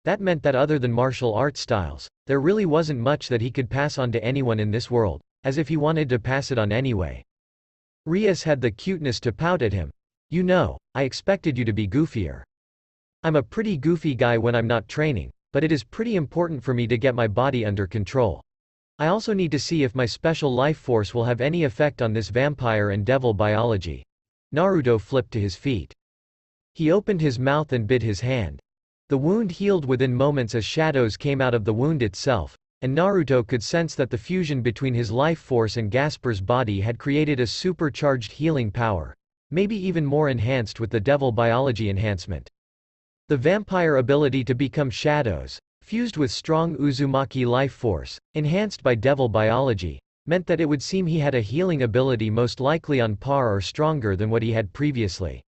That meant that other than martial arts styles, there really wasn't much that he could pass on to anyone in this world, as if he wanted to pass it on anyway. Rias had the cuteness to pout at him. You know, I expected you to be goofier. I'm a pretty goofy guy when I'm not training, but it is pretty important for me to get my body under control. I also need to see if my special life force will have any effect on this vampire and devil biology. Naruto flipped to his feet. He opened his mouth and bit his hand. The wound healed within moments as shadows came out of the wound itself, and Naruto could sense that the fusion between his life force and Gaspar's body had created a supercharged healing power, maybe even more enhanced with the devil biology enhancement. The vampire ability to become shadows, fused with strong Uzumaki life force, enhanced by devil biology, meant that it would seem he had a healing ability most likely on par or stronger than what he had previously.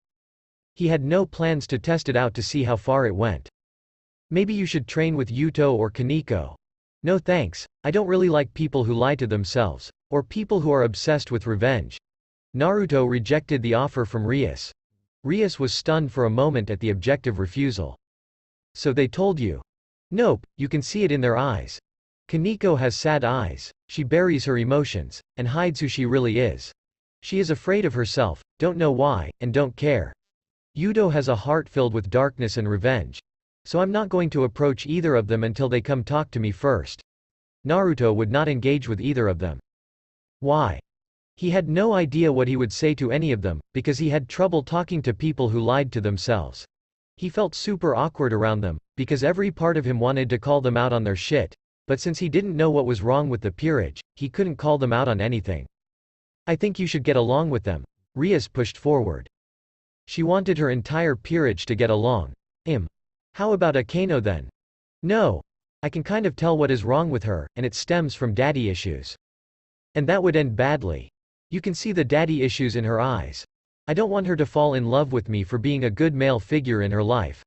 He had no plans to test it out to see how far it went. Maybe you should train with Yuto or Kaneko. No thanks, I don't really like people who lie to themselves, or people who are obsessed with revenge. Naruto rejected the offer from Rias. Rias was stunned for a moment at the objective refusal. So they told you? Nope, you can see it in their eyes. Kaneko has sad eyes, she buries her emotions, and hides who she really is. She is afraid of herself, don't know why, and don't care. Yuto has a heart filled with darkness and revenge. So I'm not going to approach either of them until they come talk to me first. Naruto would not engage with either of them. Why? He had no idea what he would say to any of them, because he had trouble talking to people who lied to themselves. He felt super awkward around them, because every part of him wanted to call them out on their shit, but since he didn't know what was wrong with the peerage, he couldn't call them out on anything. I think you should get along with them. Rias pushed forward. She wanted her entire peerage to get along. How about Akeno then? No. I can kind of tell what is wrong with her, and it stems from daddy issues. And that would end badly. You can see the daddy issues in her eyes. I don't want her to fall in love with me for being a good male figure in her life.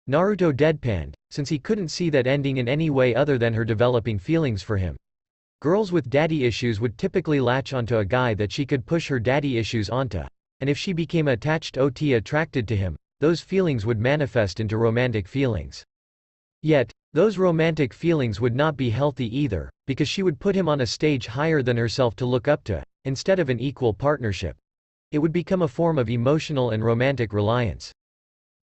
Naruto deadpanned, since he couldn't see that ending in any way other than her developing feelings for him. Girls with daddy issues would typically latch onto a guy that she could push her daddy issues onto, and if she became attracted to him, those feelings would manifest into romantic feelings. Yet, those romantic feelings would not be healthy either, because she would put him on a stage higher than herself to look up to, instead of an equal partnership. It would become a form of emotional and romantic reliance.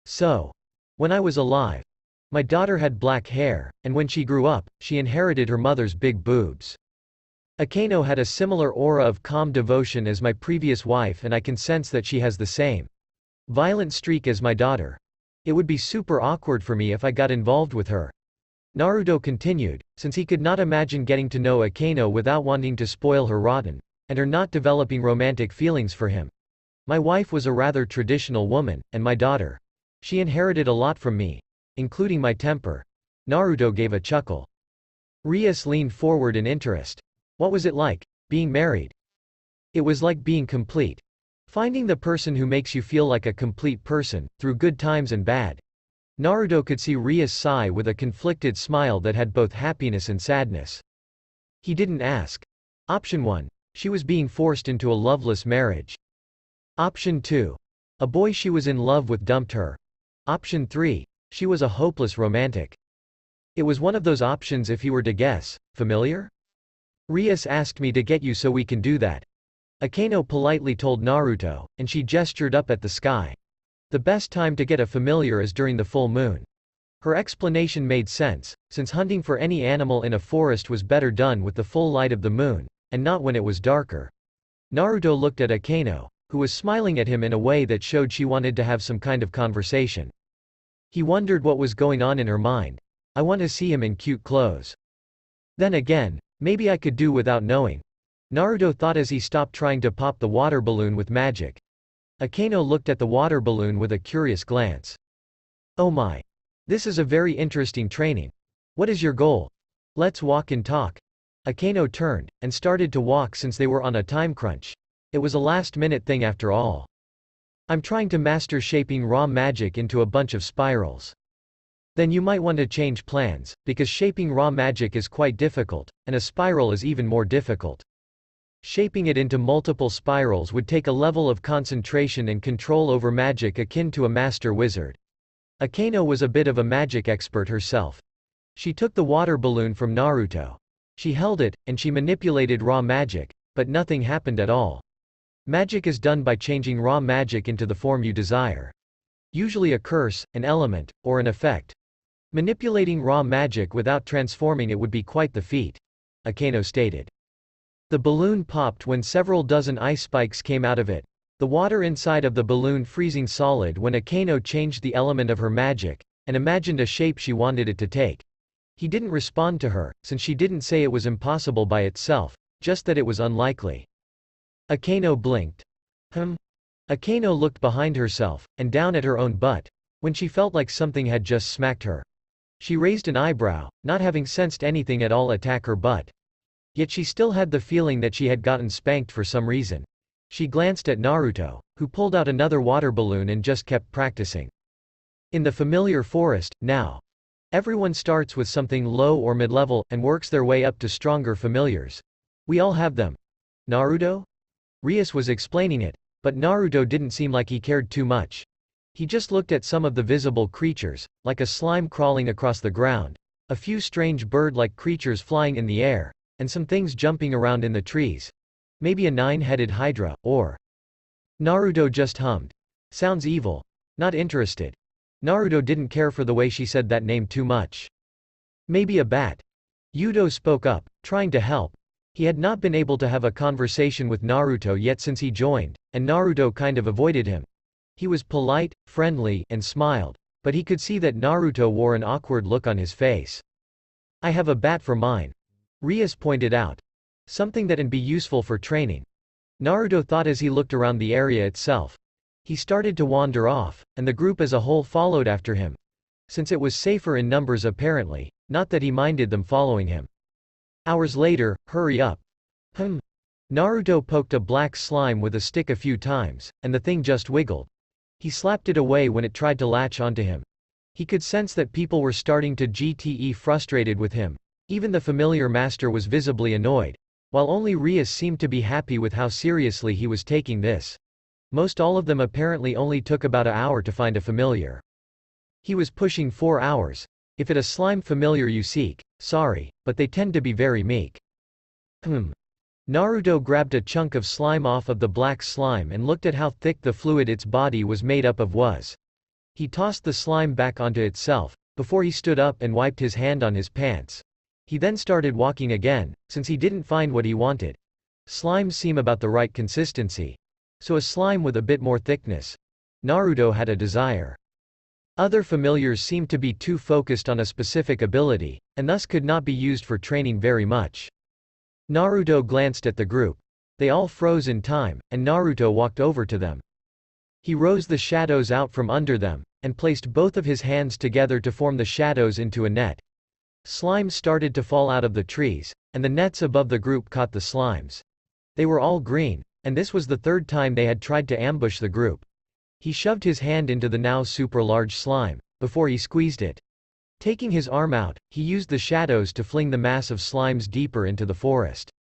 So, when I was alive, my daughter had black hair, and when she grew up, she inherited her mother's big boobs. Akeno had a similar aura of calm devotion as my previous wife, and I can sense that she has the same violent streak as my daughter. It would be super awkward for me if I got involved with her. Naruto continued, since he could not imagine getting to know Akeno without wanting to spoil her rotten, and her not developing romantic feelings for him. My wife was a rather traditional woman, and my daughter. She inherited a lot from me, including my temper. Naruto gave a chuckle. Rias leaned forward in interest. What was it like, being married? It was like being complete. Finding the person who makes you feel like a complete person, through good times and bad. Naruto could see Rias sigh with a conflicted smile that had both happiness and sadness. He didn't ask. Option 1. She was being forced into a loveless marriage. Option 2. A boy she was in love with dumped her. Option 3. She was a hopeless romantic. It was one of those options if he were to guess. Familiar? Rias asked me to get you so we can do that. Akeno politely told Naruto, and she gestured up at the sky. The best time to get a familiar is during the full moon. Her explanation made sense, since hunting for any animal in a forest was better done with the full light of the moon, and not when it was darker. Naruto looked at Akeno, who was smiling at him in a way that showed she wanted to have some kind of conversation. He wondered what was going on in her mind. I want to see him in cute clothes. Then again, maybe I could do without knowing. Naruto thought as he stopped trying to pop the water balloon with magic. Akeno looked at the water balloon with a curious glance. Oh my. This is a very interesting training. What is your goal? Let's walk and talk. Akeno turned, and started to walk since they were on a time crunch. It was a last-minute thing after all. I'm trying to master shaping raw magic into a bunch of spirals. Then you might want to change plans, because shaping raw magic is quite difficult, and a spiral is even more difficult. Shaping it into multiple spirals would take a level of concentration and control over magic akin to a master wizard. Akeno was a bit of a magic expert herself. She took the water balloon from Naruto. She held it, and she manipulated raw magic, but nothing happened at all. Magic is done by changing raw magic into the form you desire. Usually a curse, an element, or an effect. Manipulating raw magic without transforming it would be quite the feat. Akeno stated. The balloon popped when several dozen ice spikes came out of it, the water inside of the balloon freezing solid when Akeno changed the element of her magic, and imagined a shape she wanted it to take. He didn't respond to her, since she didn't say it was impossible by itself, just that it was unlikely. Akeno blinked. Akeno looked behind herself, and down at her own butt, when she felt like something had just smacked her. She raised an eyebrow, not having sensed anything at all attack her butt. Yet she still had the feeling that she had gotten spanked for some reason. She glanced at Naruto, who pulled out another water balloon and just kept practicing. In the familiar forest, now. Everyone starts with something low or mid-level, and works their way up to stronger familiars. We all have them. Naruto? Rias was explaining it, but Naruto didn't seem like he cared too much. He just looked at some of the visible creatures, like a slime crawling across the ground, a few strange bird-like creatures flying in the air, and some things jumping around in the trees. Maybe a 9-headed hydra, or… Naruto just hummed. Sounds evil. Not interested. Naruto didn't care for the way she said that name too much. Maybe a bat. Yudo spoke up, trying to help. He had not been able to have a conversation with Naruto yet since he joined, and Naruto kind of avoided him. He was polite, friendly, and smiled, but he could see that Naruto wore an awkward look on his face. I have a bat for mine. Rias pointed out. Something that can be useful for training. Naruto thought as he looked around the area itself. He started to wander off, and the group as a whole followed after him. Since it was safer in numbers apparently, not that he minded them following him. Hours later, hurry up. Naruto poked a black slime with a stick a few times, and the thing just wiggled. He slapped it away when it tried to latch onto him. He could sense that people were starting to get frustrated with him. Even the familiar master was visibly annoyed, while only Rias seemed to be happy with how seriously he was taking this. Most all of them apparently only took about an hour to find a familiar. He was pushing 4 hours. If it a slime familiar you seek, sorry, but they tend to be very meek. Naruto grabbed a chunk of slime off of the black slime and looked at how thick the fluid its body was made up of was. He tossed the slime back onto itself, before he stood up and wiped his hand on his pants. He then started walking again, since he didn't find what he wanted. Slimes seem about the right consistency. So a slime with a bit more thickness. Naruto had a desire. Other familiars seemed to be too focused on a specific ability, and thus could not be used for training very much. Naruto glanced at the group. They all froze in time, and Naruto walked over to them. He rose the shadows out from under them, and placed both of his hands together to form the shadows into a net. Slimes started to fall out of the trees, and the nets above the group caught the slimes. They were all green, and this was the third time they had tried to ambush the group. He shoved his hand into the now super large slime, before he squeezed it. Taking his arm out, he used the shadows to fling the mass of slimes deeper into the forest.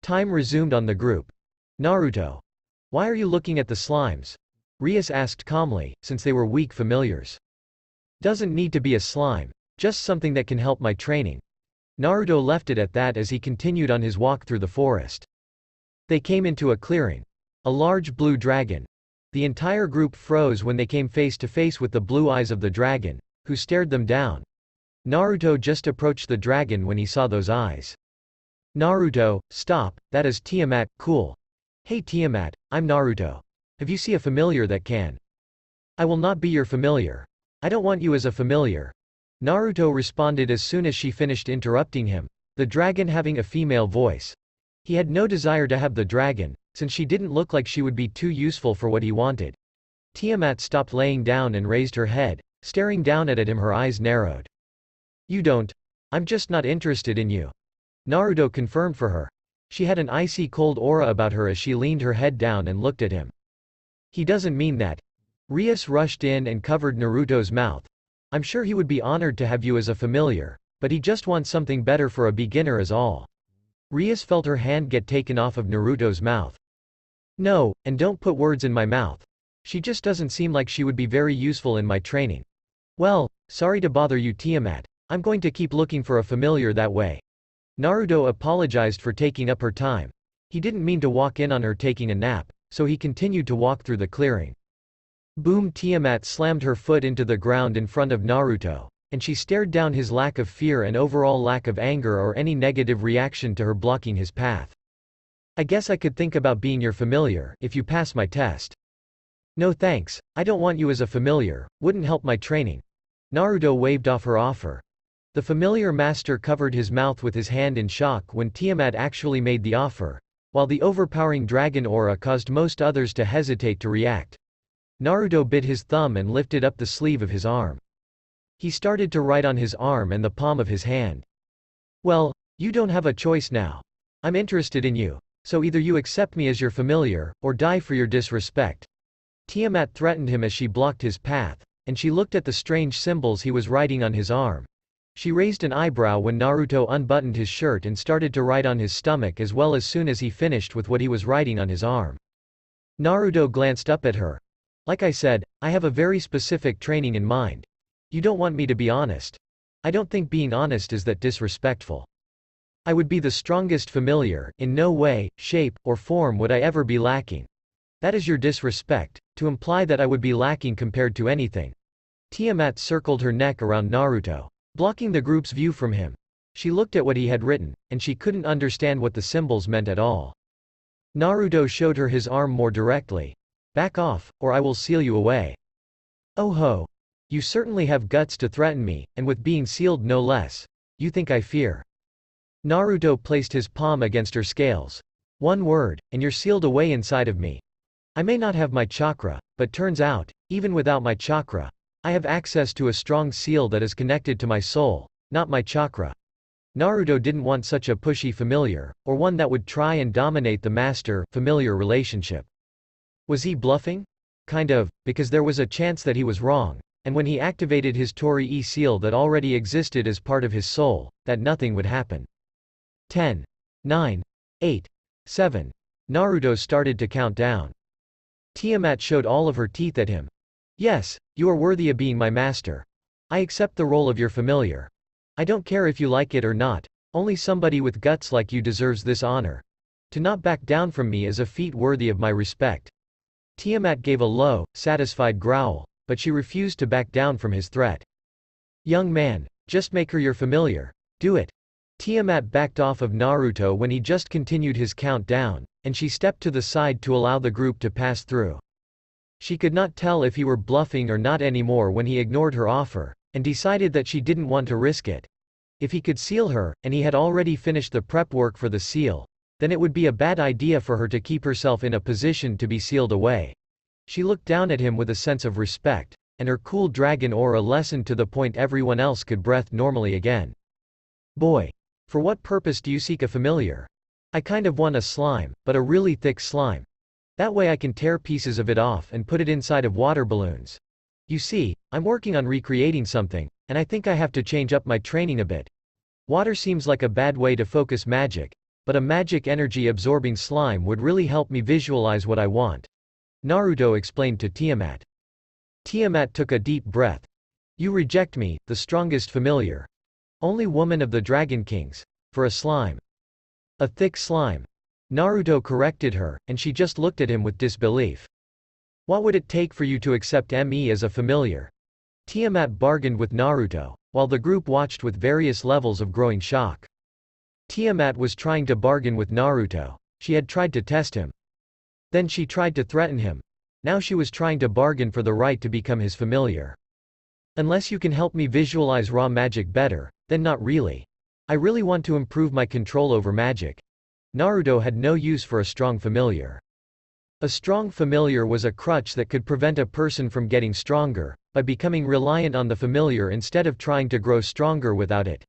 Time resumed on the group. Naruto. Why are you looking at the slimes? Rias asked calmly, since they were weak familiars. Doesn't need to be a slime, just something that can help my training. Naruto left it at that as he continued on his walk through the forest. They came into a clearing. A large blue dragon. The entire group froze when they came face to face with the blue eyes of the dragon, who stared them down. Naruto just approached the dragon when he saw those eyes. Naruto, stop, that is Tiamat, cool. Hey Tiamat, I'm Naruto. Have you seen a familiar that can? I will not be your familiar. I don't want you as a familiar. Naruto responded as soon as she finished interrupting him, the dragon having a female voice. He had no desire to have the dragon, since she didn't look like she would be too useful for what he wanted. Tiamat stopped laying down and raised her head, staring down at him, her eyes narrowed. You don't. I'm just not interested in you. Naruto confirmed for her. She had an icy cold aura about her as she leaned her head down and looked at him. He doesn't mean that. Rias rushed in and covered Naruto's mouth. I'm sure he would be honored to have you as a familiar, but he just wants something better for a beginner is all. Rias felt her hand get taken off of Naruto's mouth. No, and don't put words in my mouth. She just doesn't seem like she would be very useful in my training. Well, sorry to bother you Tiamat, I'm going to keep looking for a familiar that way. Naruto apologized for taking up her time. He didn't mean to walk in on her taking a nap, so he continued to walk through the clearing. Boom! Tiamat slammed her foot into the ground in front of Naruto, and she stared down his lack of fear and overall lack of anger or any negative reaction to her blocking his path. I guess I could think about being your familiar, if you pass my test. No thanks, I don't want you as a familiar, wouldn't help my training. Naruto waved off her offer. The familiar master covered his mouth with his hand in shock when Tiamat actually made the offer, while the overpowering dragon aura caused most others to hesitate to react. Naruto bit his thumb and lifted up the sleeve of his arm. He started to write on his arm and the palm of his hand. Well, you don't have a choice now. I'm interested in you, so either you accept me as your familiar, or die for your disrespect. Tiamat threatened him as she blocked his path, and she looked at the strange symbols he was writing on his arm. She raised an eyebrow when Naruto unbuttoned his shirt and started to write on his stomach as soon as he finished with what he was writing on his arm. Naruto glanced up at her. Like I said, I have a very specific training in mind. You don't want me to be honest. I don't think being honest is that disrespectful. I would be the strongest familiar, in no way, shape, or form would I ever be lacking. That is your disrespect, to imply that I would be lacking compared to anything. Tiamat circled her neck around Naruto, blocking the group's view from him. She looked at what he had written, and she couldn't understand what the symbols meant at all. Naruto showed her his arm more directly. Back off, or I will seal you away. Oh ho! You certainly have guts to threaten me, and with being sealed no less. You think I fear. Naruto placed his palm against her scales. One word, and you're sealed away inside of me. I may not have my chakra, but turns out, even without my chakra, I have access to a strong seal that is connected to my soul, not my chakra. Naruto didn't want such a pushy familiar, or one that would try and dominate the master-familiar relationship. Was he bluffing? Kind of, because there was a chance that he was wrong, and when he activated his Torii seal that already existed as part of his soul, that nothing would happen. 10, 9, 8, 7. Naruto started to count down. Tiamat showed all of her teeth at him. Yes, you are worthy of being my master. I accept the role of your familiar. I don't care if you like it or not, only somebody with guts like you deserves this honor. To not back down from me is a feat worthy of my respect. Tiamat gave a low, satisfied growl, but she refused to back down from his threat. Young man, just make her your familiar. Do it. Tiamat backed off of Naruto when he just continued his countdown, and she stepped to the side to allow the group to pass through. She could not tell if he were bluffing or not anymore when he ignored her offer, and decided that she didn't want to risk it. If he could seal her, and he had already finished the prep work for the seal, then it would be a bad idea for her to keep herself in a position to be sealed away. She looked down at him with a sense of respect, and her cool dragon aura lessened to the point everyone else could breathe normally again. Boy. For what purpose do you seek a familiar? I kind of want a slime, but a really thick slime. That way I can tear pieces of it off and put it inside of water balloons. You see, I'm working on recreating something, and I think I have to change up my training a bit. Water seems like a bad way to focus magic, but a magic energy absorbing slime would really help me visualize what I want. Naruto explained to Tiamat. Tiamat took a deep breath. You reject me, the strongest familiar. Only woman of the Dragon Kings. For a slime. A thick slime. Naruto corrected her, and she just looked at him with disbelief. What would it take for you to accept me as a familiar? Tiamat bargained with Naruto, while the group watched with various levels of growing shock. Tiamat was trying to bargain with Naruto. She had tried to test him. Then she tried to threaten him. Now she was trying to bargain for the right to become his familiar. Unless you can help me visualize raw magic better, then not really. I really want to improve my control over magic. Naruto had no use for a strong familiar. A strong familiar was a crutch that could prevent a person from getting stronger, by becoming reliant on the familiar instead of trying to grow stronger without it.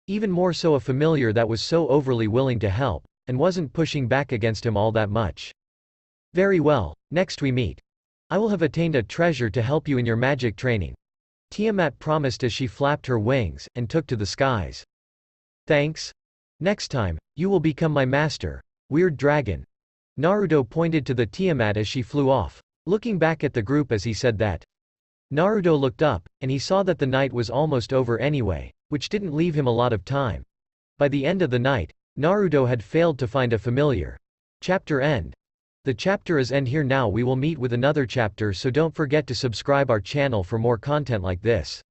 Even more so a familiar that was so overly willing to help, and wasn't pushing back against him all that much. Very well, next we meet. I will have attained a treasure to help you in your magic training. Tiamat promised as she flapped her wings, and took to the skies. Thanks. Next time, you will become my master, weird dragon. Naruto pointed to the Tiamat as she flew off, looking back at the group as he said that. Naruto looked up, and he saw that the night was almost over anyway, which didn't leave him a lot of time. By the end of the night, Naruto had failed to find a familiar. Chapter end. The chapter is end here now. We will meet with another chapter, so don't forget to subscribe our channel for more content like this.